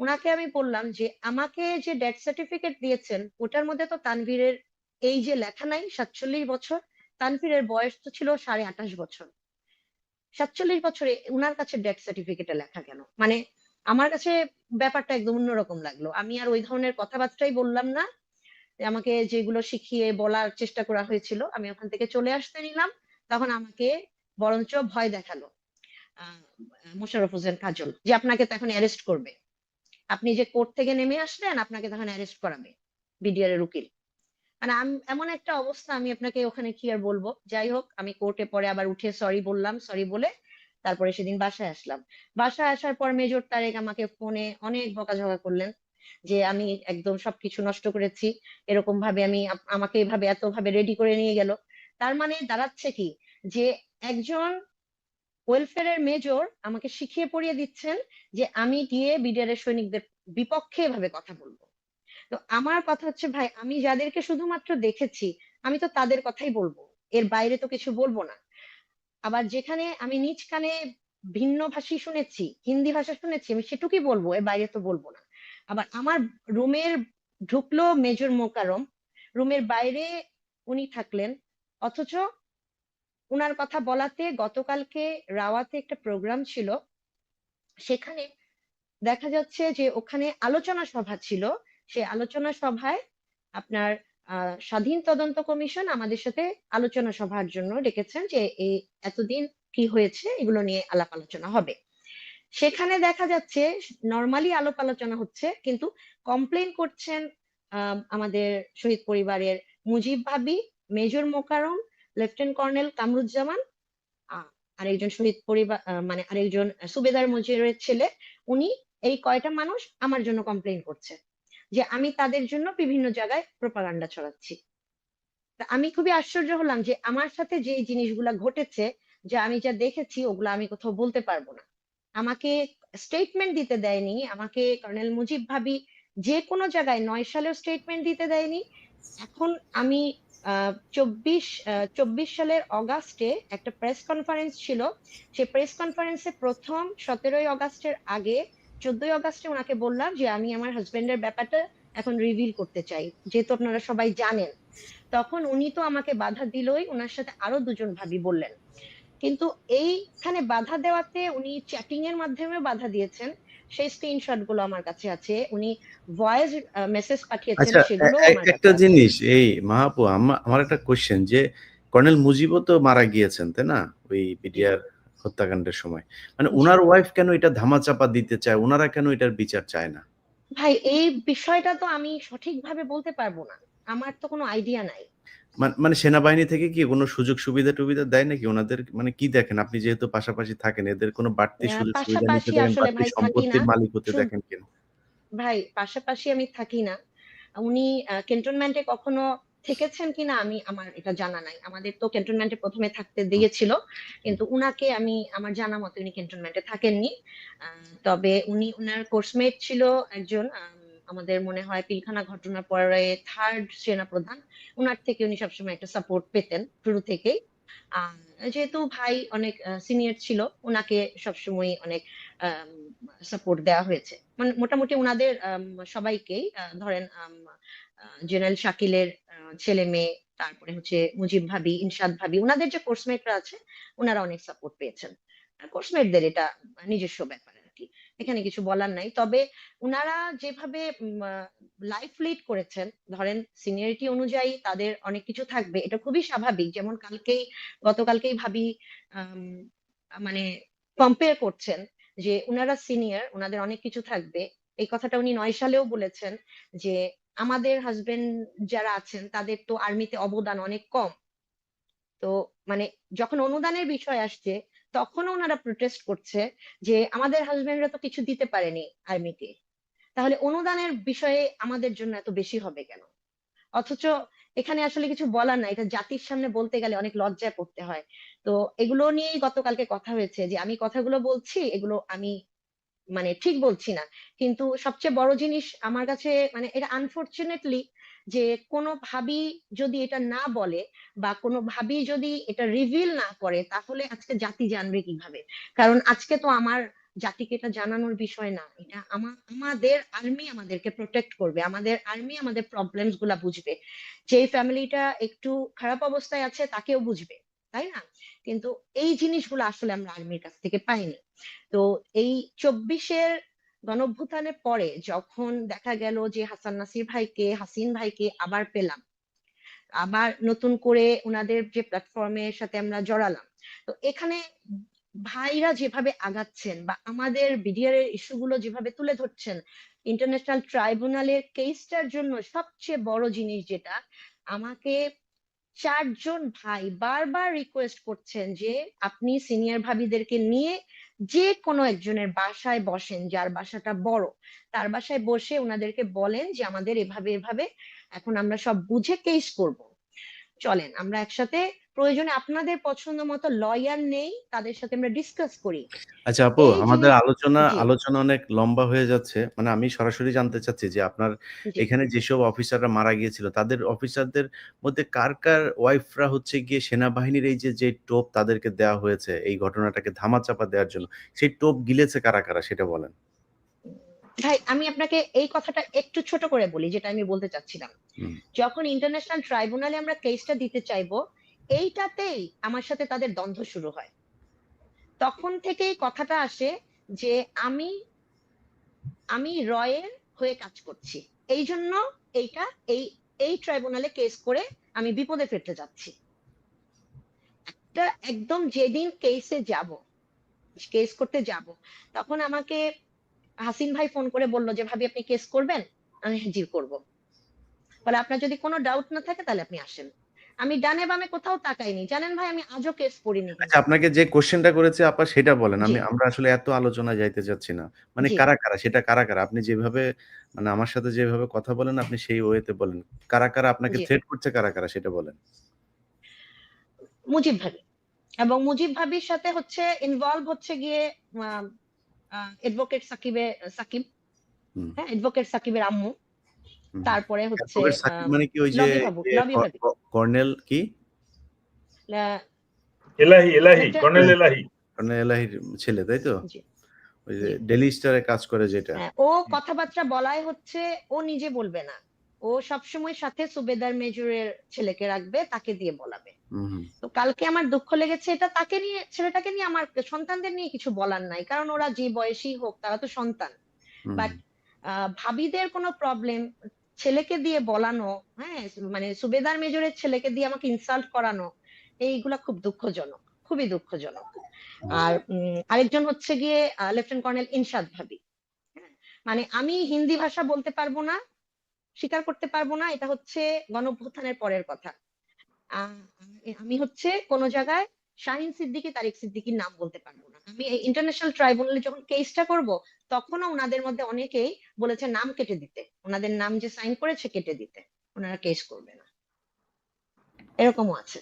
ওনাকে আমি বললাম যে আমাকে যে ডেথ সার্টিফিকেট দিয়েছেন ওটার মধ্যে তো তানভীরের এই যে লেখা নাই 47 বছর, তানভীরের বয়স তো ছিল 28.5 বছর, 47 বছরে উনার কাছে ডেথ সার্টিফিকেটে লেখা কেন? মানে আমার কাছে ব্যাপারটা একদম অন্যরকম লাগলো। আমি আর ওই ধরনের কথাবার্তাই বললাম না। আমাকে যেগুলো শিখিয়ে বলার চেষ্টা করা হয়েছিল আমি ওখান থেকে চলে আসতে নিলাম। তখন আমাকে বরঞ্চ ভয় দেখালো আহ মোশাররফ হোসেন কাজল যে আপনাকে তো এখন অ্যারেস্ট করবে, আপনি যে কোর্ট থেকে নেমে আসলেন আপনাকে তখন অ্যারেস্ট করাবে বিডিআর এর উকিল। মানে এমন একটা অবস্থা, আমি আপনাকে ওখানে কি আর বলবো। যাই হোক, আমি কোর্টে পরে আবার উঠে সরি বললাম, সরি বলে তারপরে সেদিন বাসায় আসলাম। বাসায় আসার পর মেজর তারেক আমাকে ফোনে অনেক বকাঝকা করলেন যে আমি একদম সবকিছু নষ্ট করেছি, এরকম ভাবে আমাকে এভাবে এত ভাবে রেডি করে নিয়ে গেল। তার মানে দাঁড়াচ্ছে কি যে একজন ওয়েলফেয়ারের মেজর আমাকে শিখিয়ে পড়িয়ে দিচ্ছেন যে আমি গিয়ে বিডিআর এর সৈনিকদের বিপক্ষে এভাবে কথা বলবো। তো আমার কথা হচ্ছে ভাই, আমি যাদেরকে শুধুমাত্র দেখেছি আমি তো তাদের কথাই বলবো, এর বাইরে তো কিছু বলবো না। আবার যেখানে আমি নিজ কানে ভিন্ন ভাষী শুনেছি, হিন্দি ভাষা শুনেছি, আমি সেটুকুই বলবো, এর বাইরে তো বলবো না। আবার আমার রুমের ঢুকলো মেজর মোকারম, রুমের বাইরে উনি থাকলেন, অথচ উনার কথা বলাতে গতকালকে রাওয়াতে একটা প্রোগ্রাম ছিল, সেখানে দেখা যাচ্ছে যে ওখানে আলোচনা সভা ছিল। সেই আলোচনা সভায় আপনার স্বাধীন তদন্ত কমিশন আমাদের সাথে আলোচনা সভার জন্য ডেকেছেন যে এই এতদিন কি হয়েছে এগুলো নিয়ে আলাপ আলোচনা হবে। সেখানে দেখা যাচ্ছে নর্মালি আলাপ আলোচনা হচ্ছে, কিন্তু কমপ্লেন করছেন আমাদের শহীদ পরিবারের মুজিব ভাবি, major Mukarram, lieutenant colonel Kamruzzaman, আরেকজন শহীদ পরিবার মানে আরেকজন সুবেদার মুজিবের ছেলে, উনি, এই কয়টা মানুষ আমার জন্য কমপ্লেন করছে যে আমি তাদের জন্য বিভিন্ন জায়গায় প্রোপাগান্ডা ছড়াচ্ছি। তা আমি খুবই আশ্চর্য হলাম যে আমার সাথে যে জিনিসগুলা ঘটেছে, যে আমি যা দেখেছি ওগুলা আমি কোথাও বলতে পারবো না। আমাকে স্টেটমেন্ট দিতে দেয়নি, আমাকে কর্নেল মুজিব ভাবি যে কোনো জায়গায় 9 সালেও স্টেটমেন্ট দিতে দেয়নি। এখন আমি 24 সালের অগাস্টে একটা প্রেস কনফারেন্স ছিল, সেই প্রেস কনফারেন্সে প্রথম 17 অগাস্টের আগে 14 অগাস্টে ওনাকে বললাম যে আমি আমার হাজবেন্ডের ব্যাপারটা এখন রিভিল করতে চাই, যেহেতু আপনারা সবাই জানেন। তখন উনি তো আমাকে বাধা দিলই, ওনার সাথে আরো দুজন ভাবি বললেন। কিন্তু এইখানে বাধা দেওয়াতে উনি চ্যাটিং এর মাধ্যমে বাধা দিয়েছেন, সেই স্ক্রিনশট গুলো আমার কাছে আছে, উনি ভয়েস মেসেজ পাঠিয়েছেন, আচ্ছা, সেগুলো আমার কাছে একটা আছে। জিনিস এই মাহাপু, আমার একটা কোশ্চেন যে কর্নেল মুজিবও তো মারা গিয়েছেন তাই না ওই বিডিআর হত্যাকাণ্ডের সময়, মানে জি ওনার ওয়াইফ কেন এটা ধামাচাপা দিতে চায়, ওনারা কেন এটার বিচার চায় না? ভাই, এই বিষয়টা তো আমি সঠিকভাবে বলতে পারবো না, আমার তো কোনো আইডিয়া নাই। মানে সেনাবাহিনী থেকে কি কোনো সুযোগ সুবিধা টুবিধা দেয় নাকি ওনাদের, মানে কি দেখেন আপনি যেহেতু পাশাপাশি থাকেন, এদের কোনো বাড়তি সুযোগ সুবিধা নিতে পাশাপাশি দেখেন, আসলে বাড়তি ভাই থাকি না, সম্পত্তির মালিক হতে শুধু দেখেন কিনা? ভাই পাশাপাশি আমি থাকি না। উনি ক্যান্টনমেন্টে কখনো থেকেছেন কিনা আমি, আমার এটা জানা নাই। আমাদের তো ক্যান্টনমেন্টে প্রথমে থাকতে দিয়েছিল, কিন্তু উনাকে আমি, আমার জানা মতে উনি ক্যান্টনমেন্টে থাকেননি। তবে উনি, উনার কোর্সমেট ছিল একজন আমাদের মনে হয় পিলখানা ঘটনার পরে 3rd সেনা প্রধান, উনার থেকে উনি সবসময় একটা সাপোর্ট পেতেন শুরু থেকেই। যেহেতু ভাই অনেক সিনিয়র ছিল, ওনাকে সবসময় অনেক সাপোর্ট দেওয়া হয়েছে, মানে মোটামুটি ওনাদের সবাইকেই ধরেন জেনারেল শাকিলের ছেলে মেয়ে, তারপরে হচ্ছে মুজিব ভাবি, ইনশাদ ভাবি, ওনাদের যে কোর্সমেটরা আছে ওনারা অনেক সাপোর্ট পেয়েছেন। কোর্সমেটদের এটা নিজস্ব ব্যাপার আর কি, এখানে কিছু বলার নাই। তবে উনারা যেভাবে লাইফ লিড করেছেন, ধরেন সিনিয়রিটি অনুযায়ী তাদের অনেক কিছু থাকবে, এটা খুবই স্বাভাবিক। যেমন গতকালকেই ভাবি আম, মানে কম্পেয়ার করছেন যে উনারা সিনিয়র, উনাদের অনেক কিছু থাকবে। এই কথাটা উনি 9 সালেও বলেছেন যে আমাদের হাজবেন্ড যারা আছেন তাদের তো আর্মিতে অবদান অনেক কম। তো মানে যখন অনুদানের বিষয় আসছে তখনও ওনারা প্রোটেস্ট করছে যে আমাদের হাজবেন্ডরা তো কিছু দিতে পারেনি আর্মিতে, তাহলে অনুদানের বিষয়ে আমাদের জন্য এত বেশি হবে কেন? অথচ এখানে আসলে কিছু বলার নাই, এটা জাতির সামনে বলতে গেলে অনেক লজ্জায় পড়তে হয়। তো এগুলো নিয়েই গতকালকে কথা হয়েছে যে আমি কথাগুলো বলছি, এগুলো আমি মানে ঠিক বলছি না। কিন্তু সবচেয়ে বড় জিনিস আমার কাছে মানে এটা আনফরচুনেটলি, যে কোনো ভাবি যদি এটা না বলে বা কোনো ভাবি যদি এটা রিভিল না করে, তাহলে আজকে জাতি জানবে কিভাবে? কারণ আজকে তো আমার জাতিকে এটা জানানোর বিষয় না, এটা আমাদের আর্মি আমাদেরকে প্রোটেক্ট করবে, আমাদের আর্মি আমাদের প্রবলেমস গুলা বুঝবে। যে ফ্যামিলিটা একটু খারাপ অবস্থায় আছে তাকেও বুঝবে, তাই না? কিন্তু এই জিনিসগুলো আসলে আমরা আর্মির কাছ থেকে পাইনি। তো এই 24-এর গণঅভ্যুত্থানের পরে যখন দেখা গেল যে হাসান নাসির ভাইকে, হাসিন ভাইকে আবার পেলাম, আবার নতুন করে ওনাদের যে প্ল্যাটফর্মের সাথে আমরা জড়ালাম, তো এখানে ভাইরা যেভাবে আগাচ্ছেন বা আমাদের বিডিআর এর ইস্যুগুলো যেভাবে তুলে ধরছেন, ইন্টারন্যাশনাল ট্রাইব্যুনালের কেসটার জন্য সবচেয়ে বড় জিনিস যেটা, আমাকে 4 জন ভাই বারবার রিকোয়েস্ট করছেন যে আপনি সিনিয়র ভাবিদেরকে নিয়ে যে কোনো একজনের বাসায় বসেন, যার বাসাটা বড়, তার বাসায় বসে ওনাদেরকে বলেন যে আমাদের এভাবে এভাবে এখন আমরা সব বুঝে কেস করব, চলেন আমরা একসাথে, প্রয়োজনে আপনাদের পছন্দ মতো লয়ার নেই, তাদের সাথে আমরা ডিসকাস করি। আচ্ছা আপু, এই আমাদের জিনিস। আলোচনা জি। আলোচনা অনেক লম্বা হয়ে যাচ্ছে। মানে আমি সরাসরি জানতে চাচ্ছি যে আপনার জি। এখানে যেসব অফিসাররা মারা গিয়েছিল, তাদের অফিসারদের মধ্যে কার ওয়াইফরা হচ্ছে গিয়ে সেনাবাহিনীর এই যে টোপ তাদেরকে দেওয়া হয়েছে এই ঘটনাটাকে ধামাচাপা দেওয়ার জন্য, সেই টোপ গিলেছে কারা সেটা বলেন? ভাই আমি আপনাকে এই কথাটা একটু ছোট করে বলি, যেটা আমি বলতে চাচ্ছিলাম। হুম। যখন ইন্টারন্যাশনাল ট্রাইব্যুনালে আমরা কেসটা দিতে চাইবো, এইটাতেই আমার সাথে তাদের দ্বন্দ্ব শুরু হয়। তখন থেকেই কথাটা আসে যে আমি আমি রয়ের হয়ে কাজ করছি, এই জন্য এইটা এই এই ট্রাইব্যুনালে কেস করে আমি বিপদে ফেলতে যাচ্ছি। একটা একদম যেদিন কেস করতে যাব, তখন আমাকে হাসিন ভাই ফোন করে বলল যে ভাবি আপনি কেস করবেন? আমি হ্যাঁ, জি করবো। বলে আপনার যদি কোনো ডাউট না থাকে তাহলে আপনি আসেন। আমি ডানে বামে কোথাও তাকাইনি, জানেন ভাই আমি আজও কেস করিনি আচ্ছা, কিন্তু। আপনাকে যে কোয়েশ্চেনটা করেছে আপা সেটা বলেন। জি। আমরা আসলে এত আলোচনায় যাইতে চাচ্ছি না। মানে জি। সেটা কারা? আপনি যেভাবে মানে আমার সাথে যেভাবে কথা বলেন আপনি সেই ওয়েতে বলেন। আপনাকে জি। থ্রেট করছে কারা সেটা বলেন? মুজিব ভাবি, এবং মুজিব ভাবির সাথে হচ্ছে ইনভলভ হচ্ছে গিয়ে এডভোকেট সাকিব, হুম, হ্যাঁ এডভোকেট সাকিবের আম্মু, হুম। তারপরে হচ্ছে অ্যাডভোকেট সাকিব মানে কি ওই যে লবি ভাবি, কর্নেল কি? এলাহি কর্নেল এলাহি। কর্নেল এলাহির ছেলে, তাই তো? জি। ওই যে জি। ডেইলি স্টারে কাজ করে যেটা। হ্যাঁ, ও কথাবার্তা বলায় হচ্ছে ও নিজে বলবে না, ও সবসময় সাথে সুবেদার মেজরের ছেলেকে রাখবে, তাকে দিয়ে বলাবে। হুম, হুম, তো কালকে আমার দুঃখ লেগেছে, এটা তাকে নিয়ে, ছেলেটাকে নিয়ে, আমার সন্তানদের নিয়ে কিছু বলার নাই, কারণ ওরা যে বয়সী হোক তারা তো সন্তান। হুম, বাট ভাবিদের কোনো প্রবলেম ছেলেকে দিয়ে বলানো, হ্যাঁ মানে সুবেদার মেজরের ছেলেকে দিয়ে আমাকে ইনসাল্ট করানো, এইগুলা খুব দুঃখজনক, খুবই দুঃখজনক। আর আরেকজন হচ্ছে গিয়ে লেফটেন্যান্ট কর্নেল ইনশাদ ভাবি। হ্যাঁ, মানে আমি হিন্দি ভাষা বলতে পারবো না, স্বীকার করতে পারবো না, এটা হচ্ছে গণঅভ্যুত্থানের পরের কথা। আহ, আমি হচ্ছে কোন জায়গায় শাহিন সিদ্দিকী, তারিক সিদ্দিকীর নাম বলতে পারবো না। আমি এই ইন্টারন্যাশনাল ট্রাইব্যুনালে যখন কেসটা করব, তখনও ওনাদের মধ্যে অনেকেই বলেছে নাম কেটে দিতে, ওনাদের নাম যে সাইন করেছে কেটে দিতে, ওনারা কেস করবে না, এরকমও আছে।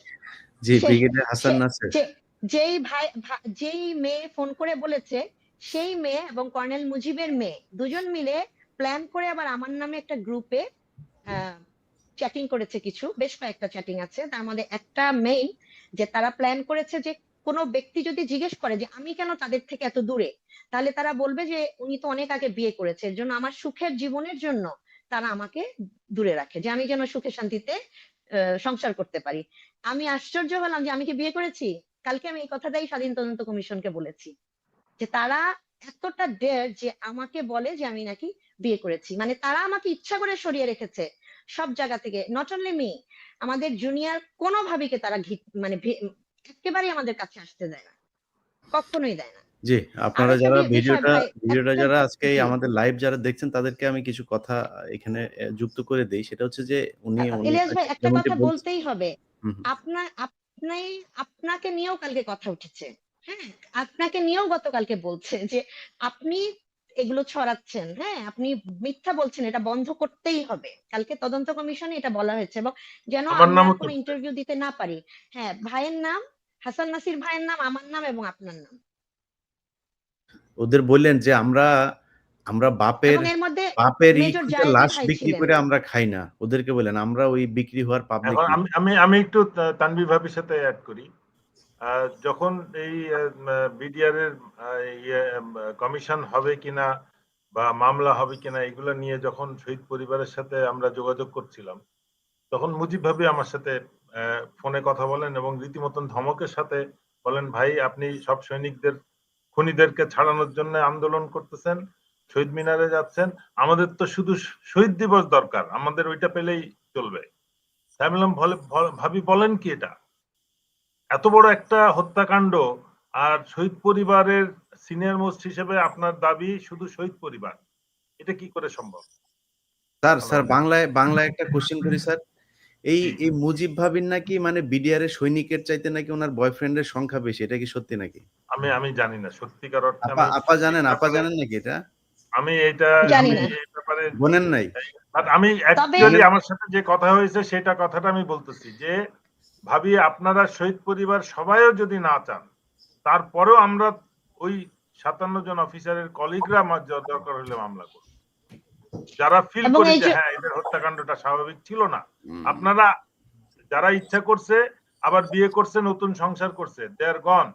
জি, সে ব্রিগেডিয়ার হাসান সে- নাসের। যে- যেই যেই মেয়ে ফোন করে বলেছে, সেই মেয়ে এবং কর্নেল মুজিবের মেয়ে দুজন মিলে প্ল্যান করে আবার আমার নামে একটা গ্রুপে চ্যাটিং করেছে, কিছু বেশ কয়েকটা চ্যাটিং আছে, তার মধ্যে একটা মেইন যে তারা প্ল্যান করেছে যে কোনো ব্যক্তি যদি জিজ্ঞেস করে যে আমি কেন তাদের থেকে এত দূরে, তাহলে তারা বলবে যে উনি তো অনেক আগে বিয়ে করেছে, এর জন্য আমার সুখের জীবনের জন্য তারা আমাকে দূরে রাখে, যে আমি যেন সুখে শান্তিতে সংসার করতে পারি। আমি আশ্চর্য হলাম যে আমি কি বিয়ে করেছি? কালকে আমি এই কথাটাই স্বাধীন তদন্ত কমিশনকে বলেছি, যে তারা এতটা ডেয়ার যে আমাকে বলে যে আমি নাকি বিয়ে করেছি। মানে তারা আমাকে ইচ্ছা করে সরিয়ে রেখেছে সব জায়গা থেকে। নট অনলি মি, আমাদের জুনিয়র কোনো ভাবিকে তারা মানে একেবারেই আমাদের কাছে আসতে দেয় না, কখনোই দেয় না। জি, আর আপনারা একটা যারা বিষয় ভাই, ভিডিওটা একটা যারা আজকে এই জি আমাদের লাইভ যারা দেখছেন তাদেরকে আমি কিছু কথা এখানে যুক্ত করে দেই। সেটা হচ্ছে যে উনি ইলিয়াস ভাই একটা যেমনটি কথা বলছেন। বলতেই হবে। হুম, হুম। আপনি আপনাকে নিয়েও কালকে কথা উঠেছে। হ্যাঁ, আপনাকে নিয়েও গতকালকে বলছে যে আপনি এগুলো ছড়াচ্ছেন, হ্যাঁ, আপনি মিথ্যা বলছেন, এটা বন্ধ করতেই হবে। কালকে তদন্ত কমিশনে এটা বলা হয়েছে, এবং যেন আমার আমরা নামও কোনো তুলছে। ইন্টারভিউ দিতে না পারি। হ্যাঁ, ভাইয়ের নাম হাসান নাসির, ভাইয়ের নাম, আমার নাম এবং আপনার নাম। ওদের বললেন যে আমরা বাপের এবং এর মধ্যে বাপের মেজর খুঁটে জায়েদী লাশ ভাই বিক্রি ছিলেন। করে আমরা খাই না। ওদেরকে বললেন আমরা ওই বিক্রি হওয়ার পাবলিক এখন না। আমি একটু তানভীর ভাবির সাথে অ্যাড করি। যখন এই বিডিআর এর কমিশন হবে কিনা বা মামলা হবে কিনা এগুলো নিয়ে যখন শহীদ পরিবারের সাথে আমরা যোগাযোগ করছিলাম, তখন মুজিব ভাবি আমার সাথে ফোনে কথা বলেন এবং রীতিমতন ধমকের সাথে বলেন, ভাই আপনি সব সৈনিকদের খুনিদেরকে ছাড়ানোর জন্য আন্দোলন করতেছেন, শহীদ মিনারে যাচ্ছেন, আমাদের তো শুধু শহীদ দিবস দরকার, আমাদের ওইটা পেলেই চলবে। তাই বললাম, ভাবি বলেন কি এটা? এত বড় একটা হত্যাকাণ্ড, আর শহীদ পরিবারের সিনিয়র মোস্ট হিসেবে আপনার দাবি শুধু শহীদ পরিবার, এটা কি করে সম্ভব? স্যার হ্যালো, বাংলায় একটা কোয়েশ্চেন করি স্যার। জি, এই মুজিব ভাবির নাকি মানে বিডিআর এর সৈনিকের চাইতে নাকি উনার বয়ফ্রেন্ডের সংখ্যা বেশি। এটা কি সত্যি নাকি? আমি জানি না সত্যিকার অর্থে। আমি আপা জানেন নাকি এটা? আমি এইটা জানি আমি না। এই ব্যাপারে গোনেন নাই? বাট আমি তবে অ্যাকচুয়ালি আমার সাথে যে কথা হয়েছে সেটা কথাটা আমি বলতেছি যে ভাবি আপনারা শহীদ পরিবার সবাইও যদি না চান, তারপরেও আমরা ওই 57 জন অফিসারের কলিগরা দরকার হলে মামলা করব, যারা ফিল এবং করি এই যে যে হ্যাঁ এদের হত্যাকাণ্ডটা স্বাভাবিক ছিল না। হুম, আপনারা যারা ইচ্ছা করছে আবার বিয়ে করছে, নতুন সংসার করছে, they are gone,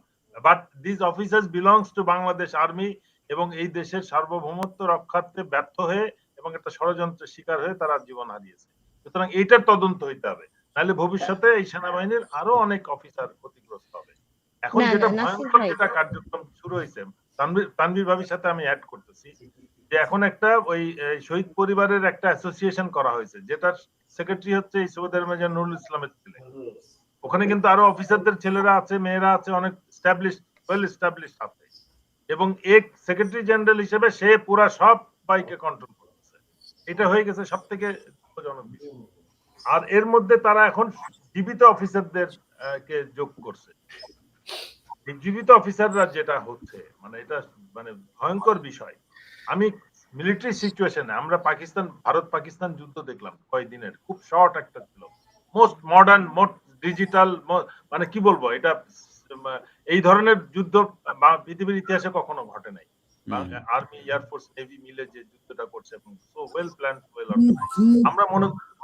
but this officers belongs to Bangladesh army, এবং এই দেশের সার্বভৌমত্ব রক্ষার্থে ব্যর্থ হয়ে এবং একটা ষড়যন্ত্রের শিকার হয়ে তারা জীবন হারিয়েছে। সুতরাং এইটার তদন্ত হইতে হবে, নাহলে ভবিষ্যতে এই সেনাবাহিনীর আরো অনেক অফিসার ক্ষতিগ্রস্ত হবে। এখন না যেটা নাসির ভয়ঙ্কর ভাই, যেটা কার্যক্রম শুরু হয়েছে, তানভীর ভাবির সাথে আমি অ্যাড করতেছি যে এখন একটা ওই শহীদ পরিবারের একটা অ্যাসোসিয়েশন করা হয়েছে, যেটার সেক্রেটারি হচ্ছে এই সুবেদার মেজর নুরুল ইসলামের ছেলে। ওখানে কিন্তু আরো অফিসারদের ছেলেরা আছে, মেয়েরা আছে, অনেক ওয়েল এস্টাবলিশ আছে, এবং এক সেক্রেটারি জেনারেল হিসেবে সে পুরা সব বাইকে কন্ট্রোল করতেছে। এটা হয়ে গেছে সব থেকে দুঃখজনক বিষয়। আর এর মধ্যে তারা এখন জীবিত অফিসারদের কে যোগ করছে। এই জীবিত অফিসাররা যেটা হচ্ছে, মানে এটা মানে ভয়ঙ্কর বিষয়। আমি মিলিটারি সিচুয়েশনে আমরা ভারত পাকিস্তান যুদ্ধ দেখলাম কয়েকদিনের, খুব শর্ট একটা ছিল, মোস্ট মডার্ন, মোস্ট ডিজিটাল, মানে কি বলবো এটা, এই ধরনের যুদ্ধ পৃথিবীর ইতিহাসে কখনো ঘটে নাই। আর্মি, এয়ারফোর্স, নেভি মিলে যে যুদ্ধটা করছে এবং so well plan, well organise. আমরা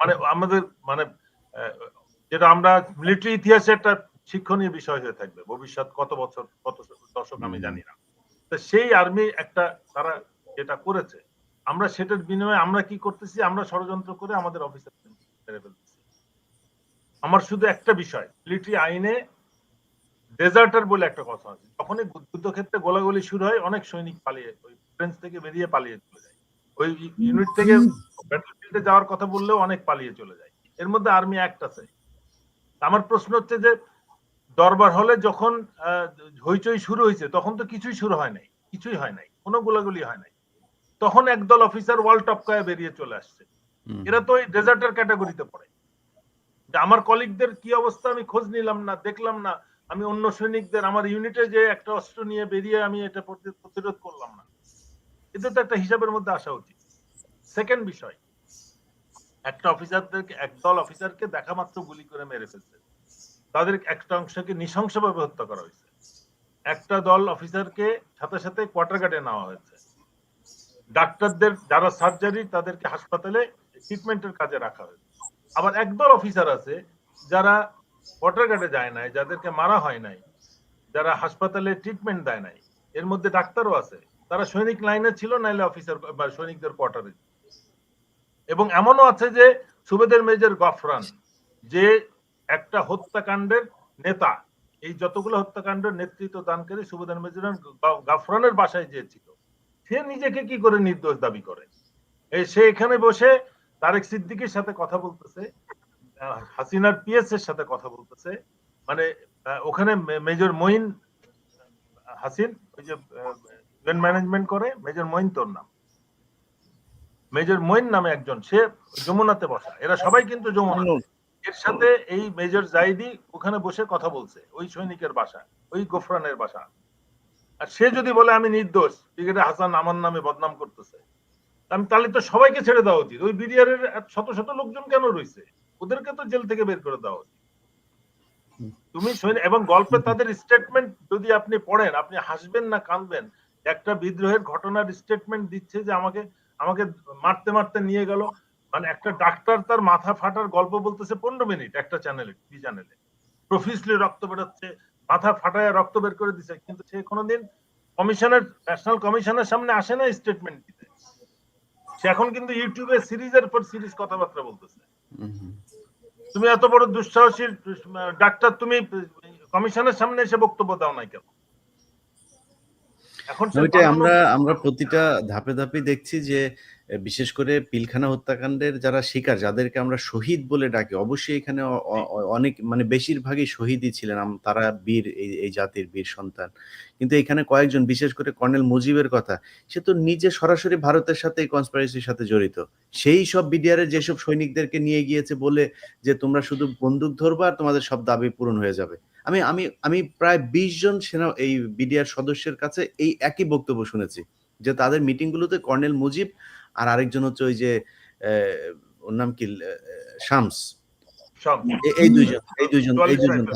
মানে আমাদের মানে যেটা আমরা মিলিটারি ইতিহাসে একটা শিক্ষণীয় বিষয় হয়ে থাকবে ভবিষ্যৎ কত বছর, কত দশক আমি জানি না। তো সেই আর্মি একটা তারা যেটা করেছে, আমরা সেটার বিনিময়ে আমরা কি করতেছি, আমরা ষড়যন্ত্র করে আমাদের অফিসার মেরে ফেলতেছি। আমার শুধু একটা বিষয়, মিলিটারি আইনে ডেজার্টার বলে একটা কথা আছে, যখনই যুদ্ধক্ষেত্রে গোলাগুলি শুরু হয় অনেক সৈনিক পালিয়ে ওই ফ্রেঞ্চ থেকে বেরিয়ে পালিয়ে চলে যায়, ওই ইউনিট থেকে ব্যাটলফিল্ডে যাওয়ার কথা বললেও অনেক পালিয়ে চলে যায়। এর মধ্যে আর্মি অ্যাক্ট আছে। আমার প্রশ্ন হচ্ছে যে দরবার হলে যখন হইচই শুরু হয়েছে তখন তো কিছুই শুরু হয় নাই, কিছুই হয় নাই, কোনো গোলাগুলি হয় নাই, তখন একদল অফিসার ওয়াল টপকায় বেরিয়ে চলে আসছে। এরা তো এই ডেজার্টার ক্যাটাগরিতে পড়ে। আমার কলিগদের কি অবস্থা আমি খোঁজ নিলাম না, দেখলাম না, আমি অন্য সৈনিকদের আমার ইউনিটে যে একটা অস্ত্র নিয়ে বেরিয়ে আমি এটা প্রতিরোধ করলাম না, এটা তো একটা হিসাবের মধ্যে আসা উচিত। সেকেন্ড বিষয়, একটা একদল অফিসারকে দেখা মাত্র গুলি করে মেরে ফেলছে, তাদের একটা অংশকে নৃশংসভাবে হত্যা করা হয়েছে। একটা দল অফিসারকে সাথে সাথে কোয়ার্টার গার্ডে নেওয়া হয়েছে। ডাক্তারদের যারা সার্জারি তাদেরকে হাসপাতালে ট্রিটমেন্টের কাজে রাখা হয়েছে। আবার একদল অফিসার আছে যারা কোয়ার্টার গার্ডে যায় নাই, যাদেরকে মারা হয় নাই, যারা হাসপাতালে ট্রিটমেন্ট দেয় নাই, এর মধ্যে ডাক্তারও আছে, তারা সৈনিক লাইনে ছিল, নাইলে অফিসার বা সৈনিকদের কোয়ার্টারে। এবং এমনও আছে যে সুবেদার মেজর গফরান, যে একটা হত্যাকাণ্ডের নেতা, এই যতগুলো হত্যাকাণ্ডের নেতৃত্ব দানকারী সুবেদার মেজর গফরানের বাসায় গিয়েছিল, সে নিজেকে কি করে নির্দোষ দাবি করে? সে এখানে বসে তারেক সিদ্দিকীর সাথে কথা বলতেছে, হাসিনার পিএস এর সাথে কথা বলতেছে, মানে ওখানে মেজর মঈন হাসিন, ওই যে ইভেন্ট ম্যানেজমেন্ট করে, মেজর মঈন তোর নাম, মেজর মঈন নামে একজন, সে যমুনাতে বসা, এরা সবাই কিন্তু যমুনা। এর সাথে এই মেজর জাইদি ওখানে বসে কথা বলছে, ওই সৈনিকের বাসা, ওই গফরানের বাসা। আর সে যদি বলে আমি নির্দোষ, ব্রিগেডিয়ার হাসান আমার নামে বদনাম করতেছে, তাহলে তো সবাইকে ছেড়ে দেওয়া উচিত। ওই বিডিআর এর শত শত লোকজন কেন রয়েছে? ওদেরকে তো জেল থেকে বের করে দেওয়া উচিত। তুমি এবং গল্পে তাদের স্টেটমেন্ট যদি আপনি পড়েন, আপনি হাসবেন না কাঁদবেন। একটা বিদ্রোহের ঘটনার স্টেটমেন্ট দিচ্ছে যে আমাকে মারতে মারতে নিয়ে গেল, মানে একটা ডাক্তার তার মাথা ফাটার গল্প বলতেছে 15 মিনিট একটা চ্যানেলে, টিভি চ্যানেলে, প্রফিউজলি রক্ত বেরোচ্ছে, মাথা ফাটায় রক্ত বের করে দিচ্ছে, কিন্তু সে কোনোদিন ন্যাশনাল কমিশনের সামনে আসে না স্টেটমেন্ট দিতে। সে এখন কিন্তু ইউটিউবে সিরিজের পর সিরিজ কথাবার্তা বলতেছে। তুমি এত বড় দুঃসাহসী ডাক্তার, তুমি কমিশনের সামনে এসে বক্তব্য দাও নাই কেন? এখন ওইটাই আমরা প্রতিটা ধাপে ধাপে দেখছি যে বিশেষ করে পিলখানা হত্যাকাণ্ডের যারা শিকার, যাদেরকে আমরা শহীদ বলে ডাকি, অবশ্যই এখানে অনেক মানে বেশিরভাগই শহীদই ছিলেন, তারা বীর, এই জাতির বীর সন্তান। কিন্তু এখানে কয়েকজন, বিশেষ করে কর্নেল মুজিবের কথা, সে তো নিজে সরাসরি ভারতের সাথে এই কনস্পিরেসির সাথে জড়িত। সেই সব বিডিআরের যেসব সৈনিকদেরকে নিয়ে গিয়েছে বলে যে তোমরা শুধু বন্দুক ধরবা আর তোমাদের সব দাবি পূরণ হয়ে যাবে। আমি প্রায় 20 জন সেনা এই বিডিআর সদস্যের কাছে এই একই বক্তব্য শুনেছি, যে তাদের মিটিং গুলোতে কর্নেল মুজিব আর আরেকজন হচ্ছে ওই যে ওর নাম কি, শামস, এই দুইজন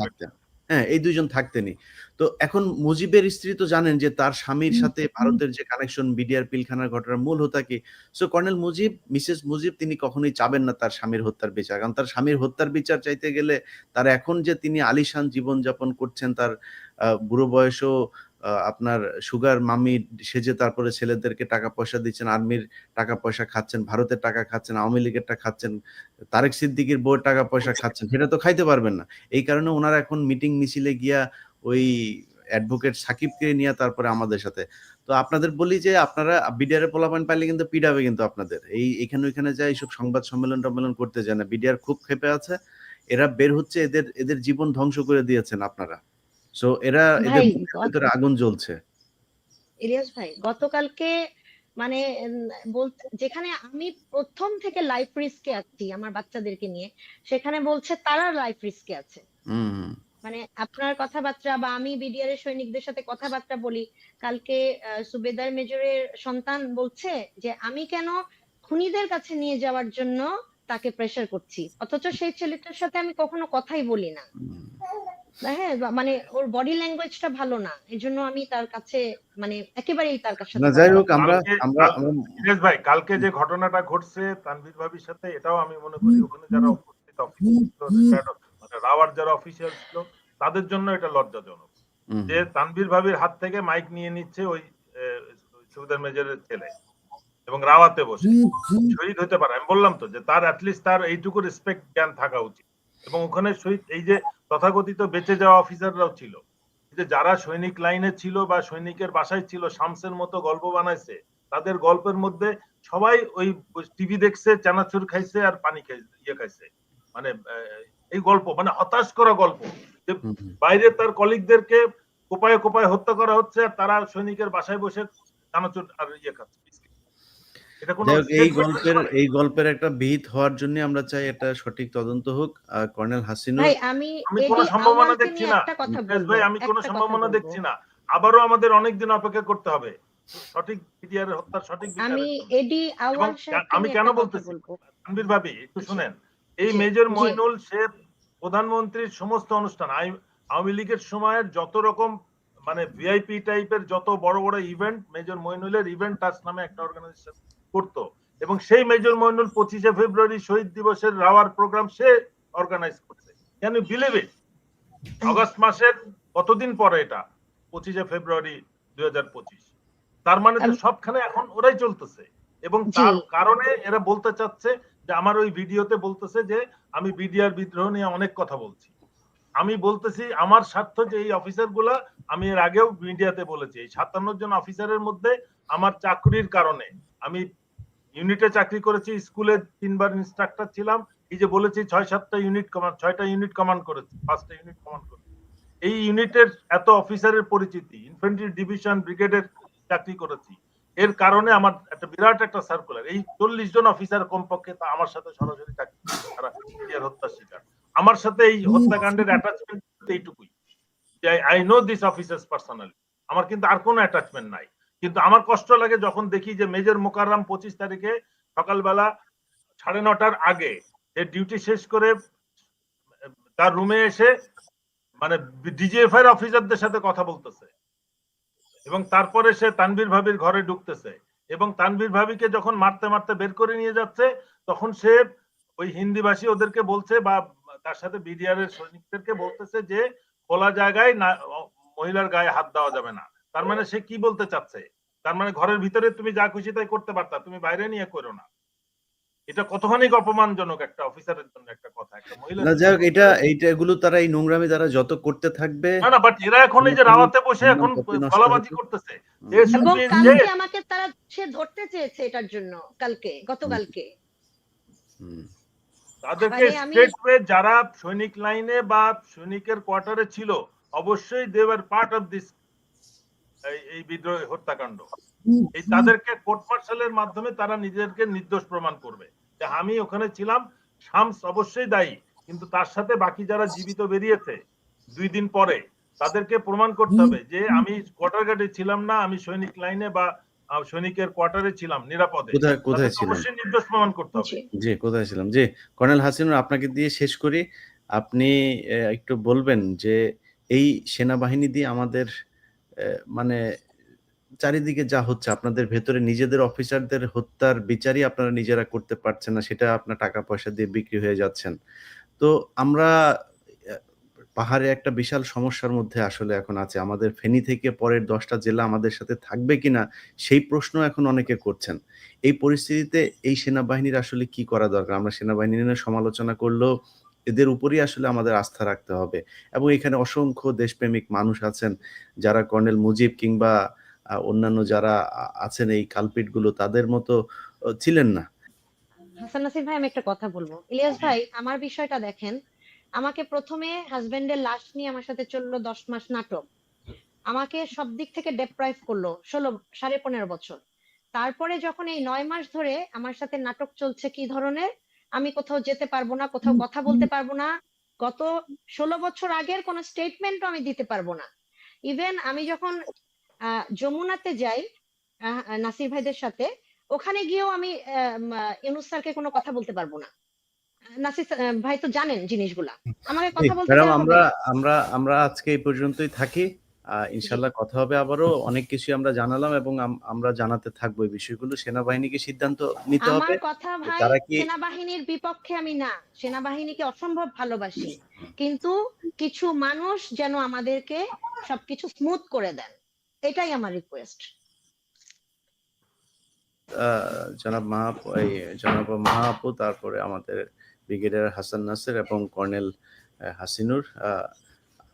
থাকতেন। হ্যাঁ, এই দুইজন থাকতেনই। তো এখন মুজিবের স্ত্রী তো জানেন যে তার স্বামীর সাথে ভারতের যে কানেকশন, বিডিআর পিলখানার ঘটনার মূল হোতা কি। So colonel Mujib, Mrs Mujib, তিনি কখনোই চাবেন না তার স্বামীর হত্যার বিচার, কারণ তার স্বামীর হত্যার বিচার চাইতে গেলে তার এখন যে তিনি আলিশান জীবনযাপন করছেন, তার বুড়ো বয়সেও আপনার সুগার মামি সেজে তারপরে ছেলেদেরকে টাকা পয়সা দিচ্ছেন, আর্মির টাকা পয়সা খাচ্ছেন, ভারতের টাকা খাচ্ছেন, আওয়ামী লীগেরটা খাচ্ছেন, তারেক সিদ্দিকীর বউয়ের টাকা পয়সা খাচ্ছেন, সেটা তো খাইতে পারবেন না। এই কারণে ওনারা এখন মিটিং মিছিলে গিয়া ওই অ্যাডভোকেট সাকিবকে নিয়ে তারপরে আমাদের সাথে। তো আপনাদের বলি যে আপনারা বিডিআর এর পোলাপান পাইলে কিন্তু পিডাবে, কিন্তু আপনাদের এখানে ওইখানে যায় এইসব সংবাদ সম্মেলন করতে যায় না। বিডিআর খুব ক্ষেপে আছে, এরা বের হচ্ছে, এদের জীবন ধ্বংস করে দিয়েছেন আপনারা। সো এদের ভিতরে আগুন জ্বলছে। ইলিয়াস ভাই, গতকালকে মানে যেখানে আমি প্রথম থেকে লাইফ রিস্কে আছি আমার বাচ্চাদেরকে নিয়ে, সেখানে বলছে তারা লাইফ রিস্কে আছে। মানে আপনার কথাবার্তা বা আমি বিডিআর এর সৈনিকদের সাথে কথাবার্তা বলি, কালকে সুবেদার মেজরের সন্তান বলছে যে আমি কেন খুনিদের কাছে নিয়ে যাওয়ার জন্য তাকে প্রেসার করছি, অথচ সেই ছেলেটার সাথে আমি কখনো কথাই বলি না। হ্যাঁ, মানে ওর বডি ল্যাঙ্গুয়েজটা ভালো না, এজন্য আমি তার কাছে মানে একেবারেই তার কাছে না। যাই হোক, আমরা ভাই কালকে যে ঘটনাটা ঘটছে তানভীর ভাবির সাথে, এটাও আমি মনে করি ওখানে যারা উপস্থিত মানে রাওয়ার যারা অফিসিয়াল ছিল তাদের জন্য এটা লজ্জাজনক যে তানভীর ভাবির হাত থেকে মাইক নিয়ে নিচ্ছে ওই সুবেদার মেজরের ছেলে এবং রাওয়াতে বসে শহীদ হতে পারে। আমি বললাম তো যে তার অ্যাটলিস্ট তার এইটুকু রেসপেক্ট জ্ঞান থাকা উচিত। এবং ওখানে শহীদ এই যে তথাকথিত বেঁচে যাওয়া অফিসাররাও ছিল, যে যারা সৈনিক লাইনে ছিল বা সৈনিকের বাসায় ছিল, শামসের মতো গল্প বানাইছে, তাদের গল্পের মধ্যে সবাই ওই টিভি দেখছে, চানাচুর খাইছে আর পানি খাইছে, মানে এই গল্প মানে হতাশ করা গল্প, যে বাইরে তার কলিগদেরকে কোপায় কোপায় হত্যা করা হচ্ছে আর তারা সৈনিকের বাসায় বসে চানাচুর আর খাচ্ছে। এই গল্পের একটা বিহিত হওয়ার জন্য আমরা চাই এটা সঠিক তদন্ত হোক। কর্নেল হাসিনুর, আমি কোনো সম্ভাবনা দেখছি না ভাই, আমি কোনো সম্ভাবনা দেখছি না। আবারও আমাদের অনেকদিন অপেক্ষা করতে হবে সঠিক বিডিআর হত্যার সঠিক বিচার। আমি কেন বলতেছি তানভীর ভাবি, একটু শুনেন। এই মেজর মইনুল সে প্রধানমন্ত্রীর সমস্ত অনুষ্ঠান, আওয়ামী লীগের সময়ের যত রকম মানে ভিআইপি টাইপের যত বড় বড় ইভেন্ট, মেজর মইনুলের ইভেন্ট টাচ নামে একটা অর্গানাইজেশন করতো, এবং সেই মেজর মইনুল 25শে ফেব্রুয়ারি শহীদ দিবসের রাওয়ার প্রোগ্রাম সে অর্গানাইজ করছে। Can you believe it? অগস্ট মাসের কতদিন পরে এটা? 25শে ফেব্রুয়ারি 2025। তার মানে তো সবখানে এখন ওরাই চলতেছে এবং জি তার কারণে এরা বলতে চাচ্ছে যে আমার ওই ভিডিওতে বলতেছে যে আমি বিডিআর বিদ্রোহ নিয়ে অনেক কথা বলছি। আমি বলতেছি আমার স্বার্থ যে এই অফিসার গুলা, আমি এর আগেও মিডিয়াতে বলেছি, এই 57 জন অফিসারের মধ্যে আমার চাকরির কারণে, আমি ইউনিটে চাকরি করেছি, স্কুলে 3 বার ইনস্ট্রাক্টর ছিলাম, এই যে বলেছি 6-7টা ইউনিট কমান্ড, 6টা ইউনিট কমান্ড করেছি, 5টা ইউনিট কমান্ড করেছি। এই ইউনিটের এত অফিসারের পরিচিতি, ইনফ্যান্ট্রি ডিভিশন ব্রিগেডের চাকরি করেছি, এর কারণে আমার একটা বিরাট একটা সার্কুলার, এই 40 জন অফিসার কমপক্ষে তা আমার সাথে সরাসরি চাকরি করেছে, তারা বিডিআর হত্যার শিকার। আমার সাথে এই হত্যাকাণ্ডের অ্যাটাচমেন্ট এইটুকুই, যে I know this officers personally, আমার কিন্তু আর কোনো অ্যাটাচমেন্ট নাই। কিন্তু আমার কষ্ট লাগে যখন দেখি যে মেজর মোকাররম 25 তারিখে সকালবেলা 9:30টার আগে সে ডিউটি শেষ করে তার রুমে এসে মানে ডিজিএফআই এর অফিসারদের সাথে কথা বলতেছে এবং তারপরে সে তানভীর ভাবির ঘরে ঢুকতেছে এবং তানভীর ভাবিকে যখন মারতে মারতে বের করে নিয়ে যাচ্ছে তখন সে ওই হিন্দিভাষী ওদেরকে বলছে বা তার সাথে বিডিআর এর সৈনিকদেরকে বলতেছে যে খোলা জায়গায় না মহিলার গায়ে হাত দেওয়া যাবে না। তার মানে সে কি বলতে চাচ্ছে? তার মানে ঘরের ভিতরে তুমি যা খুশি তাই করতে পারতা, তুমি বাইরে নিয়ে করো না। এটা কতখানি অপমানজনক একটা অফিসারের জন্য একটা কথা, একটা মহিলা। না যাই হোক, এইটা এগুলো তারা এই নোংরামি দ্বারা যত করতে থাকবে, না না, বাট এরা এখন এই যে রাওয়াতে বসে এখন ততই নষ্ট গলাবাজি হবে। করতেছে। এবং কালকে আমাকে তারা সে ধরতে চেয়েছে এটার জন্য, গতকালকে তাদেরকে মানে আমি স্ট্রেট ওয়ে যারা সৈনিক লাইনে বা সৈনিকের কোয়ার্টারে ছিল অবশ্যই they were part of this এই বিদ্রোহ হত্যাকাণ্ড। এই তাদেরকে কোর্ট মার্শালের মাধ্যমে তারা নিজেদেরকে নির্দোষ প্রমাণ করবে যে আমি ওখানে ছিলাম। শামস অবশ্যই দায়ী, কিন্তু তার সাথে বাকি যারা জীবিত বেরিয়েছে 2 দিন পরে তাদেরকে প্রমাণ করতে হবে যে আমি কোয়ার্টার গার্ডে ছিলাম না, আমি সৈনিক লাইনে বা সৈনিকের কোয়ার্টারে ছিলাম নিরাপদে। কোথায় ছিলেন? অবশ্যই নির্দোষ প্রমাণ করতে হবে। জি, কোথায় ছিলাম? জি, কর্নেল হাসিনুর, আপনাকে দিয়ে শেষ করি। আপনি একটু বলবেন যে এই সেনাবাহিনী দিয়ে আমাদের মানে চারিদিকে যা হচ্ছে, আপনাদের ভেতরে নিজেদের অফিসারদের হত্যার বিচারই আপনারা নিজেরা করতে পারছেন না, সেটা আপনার টাকা পয়সা দিয়ে বিক্রি হয়ে যাচ্ছেন। তো আমরা পাহাড়ে একটা বিশাল সমস্যার মধ্যে আসলে এখন আছে। আমাদের ফেনী থেকে পরের 10টা জেলা আমাদের সাথে থাকবে কিনা সেই প্রশ্ন এখন অনেকে করছেন। এই পরিস্থিতিতে এই সেনাবাহিনীর আসলে কি করা দরকার? আমরা সেনাবাহিনী নিয়ে সমালোচনা করলেও এদের উপরই আসলে আমাদের আস্থা রাখতে হবে এবং এখানে অসংখ্য দেশপ্রেমিক মানুষ আছেন যারা কর্নেল মুজিব কিংবা অন্যান্য যারা আছেন এই কালপিট গুলো তাদের মতো ছিলেন না। হাসান নাসির ভাই, আমি একটা কথা বলবো। ইলিয়াস ভাই, আমার বিষয়টা দেখেন, আমাকে প্রথমে হাজবেন্ডের লাশ নিয়ে আমার সাথে চললো 10 মাস নাটক, আমাকে সব দিক থেকে ডেপ্রাইভ করলো 15.5 বছর। তারপরে যখন এই 9 মাস ধরে আমার সাথে নাটক চলছে কি ধরনের, আমি কোথাও যেতে পারবো না, কোথাও কথা বলতে পারবো না, গত 16 বছর আগের কোনো স্টেটমেন্টও আমি দিতে পারবো না। ইভেন আমি যখন যমুনাতে যাই নাসির ভাইদের সাথে, ওখানে গিয়েও আমি ইউনুস স্যারকে কোনো কথা বলতে পারবো না। নাসির ভাই তো জানেন জিনিসগুলা, আমাকে কথা বলতে ম্যাডাম, দেওয়া হবে না। আমরা আজকে এই পর্যন্তই থাকি। ইনশাআল্লাহ কথা হবে আবারও। অনেক কিছু আমরা জানালাম এবং আমরা জানাতে থাকবো এই বিষয়গুলো। সেনাবাহিনীকে সিদ্ধান্ত নিতে হবে আমার কথা ভাই, তারা কি সেনাবাহিনীর বিপক্ষে আমি না, সেনাবাহিনীকে অসম্ভব ভালোবাসি, কিন্তু কিছু মানুষ যেন আমাদেরকে সবকিছু স্মুথ করে দেন, এটাই আমার রিকোয়েস্ট। জনাব মাহাপু, তারপরে আমাদের ব্রিগেডিয়ার হাসান নাসির এবং কর্নেল হাসিনুর।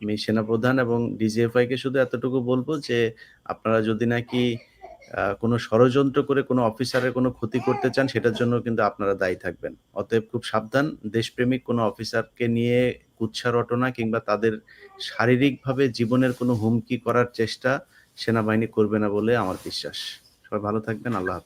আমি সেনাপ্রধান এবং ডিজিএফআই কে শুধু এতটুকু বলবো যে আপনারা যদি নাকি কোনো ষড়যন্ত্র করে কোনো অফিসারের কোনো ক্ষতি করতে চান, সেটার জন্য কিন্তু আপনারা দায়ী থাকবেন। অতএব খুব সাবধান। দেশপ্রেমিক কোনো অফিসারকে নিয়ে কুৎসা রটনা কিংবা তাদের শারীরিকভাবে জীবনের কোনো হুমকি করার চেষ্টা সেনাবাহিনী করবে না বলে আমার বিশ্বাস। সবাই ভালো থাকবেন। আল্লাহ হাফেজ।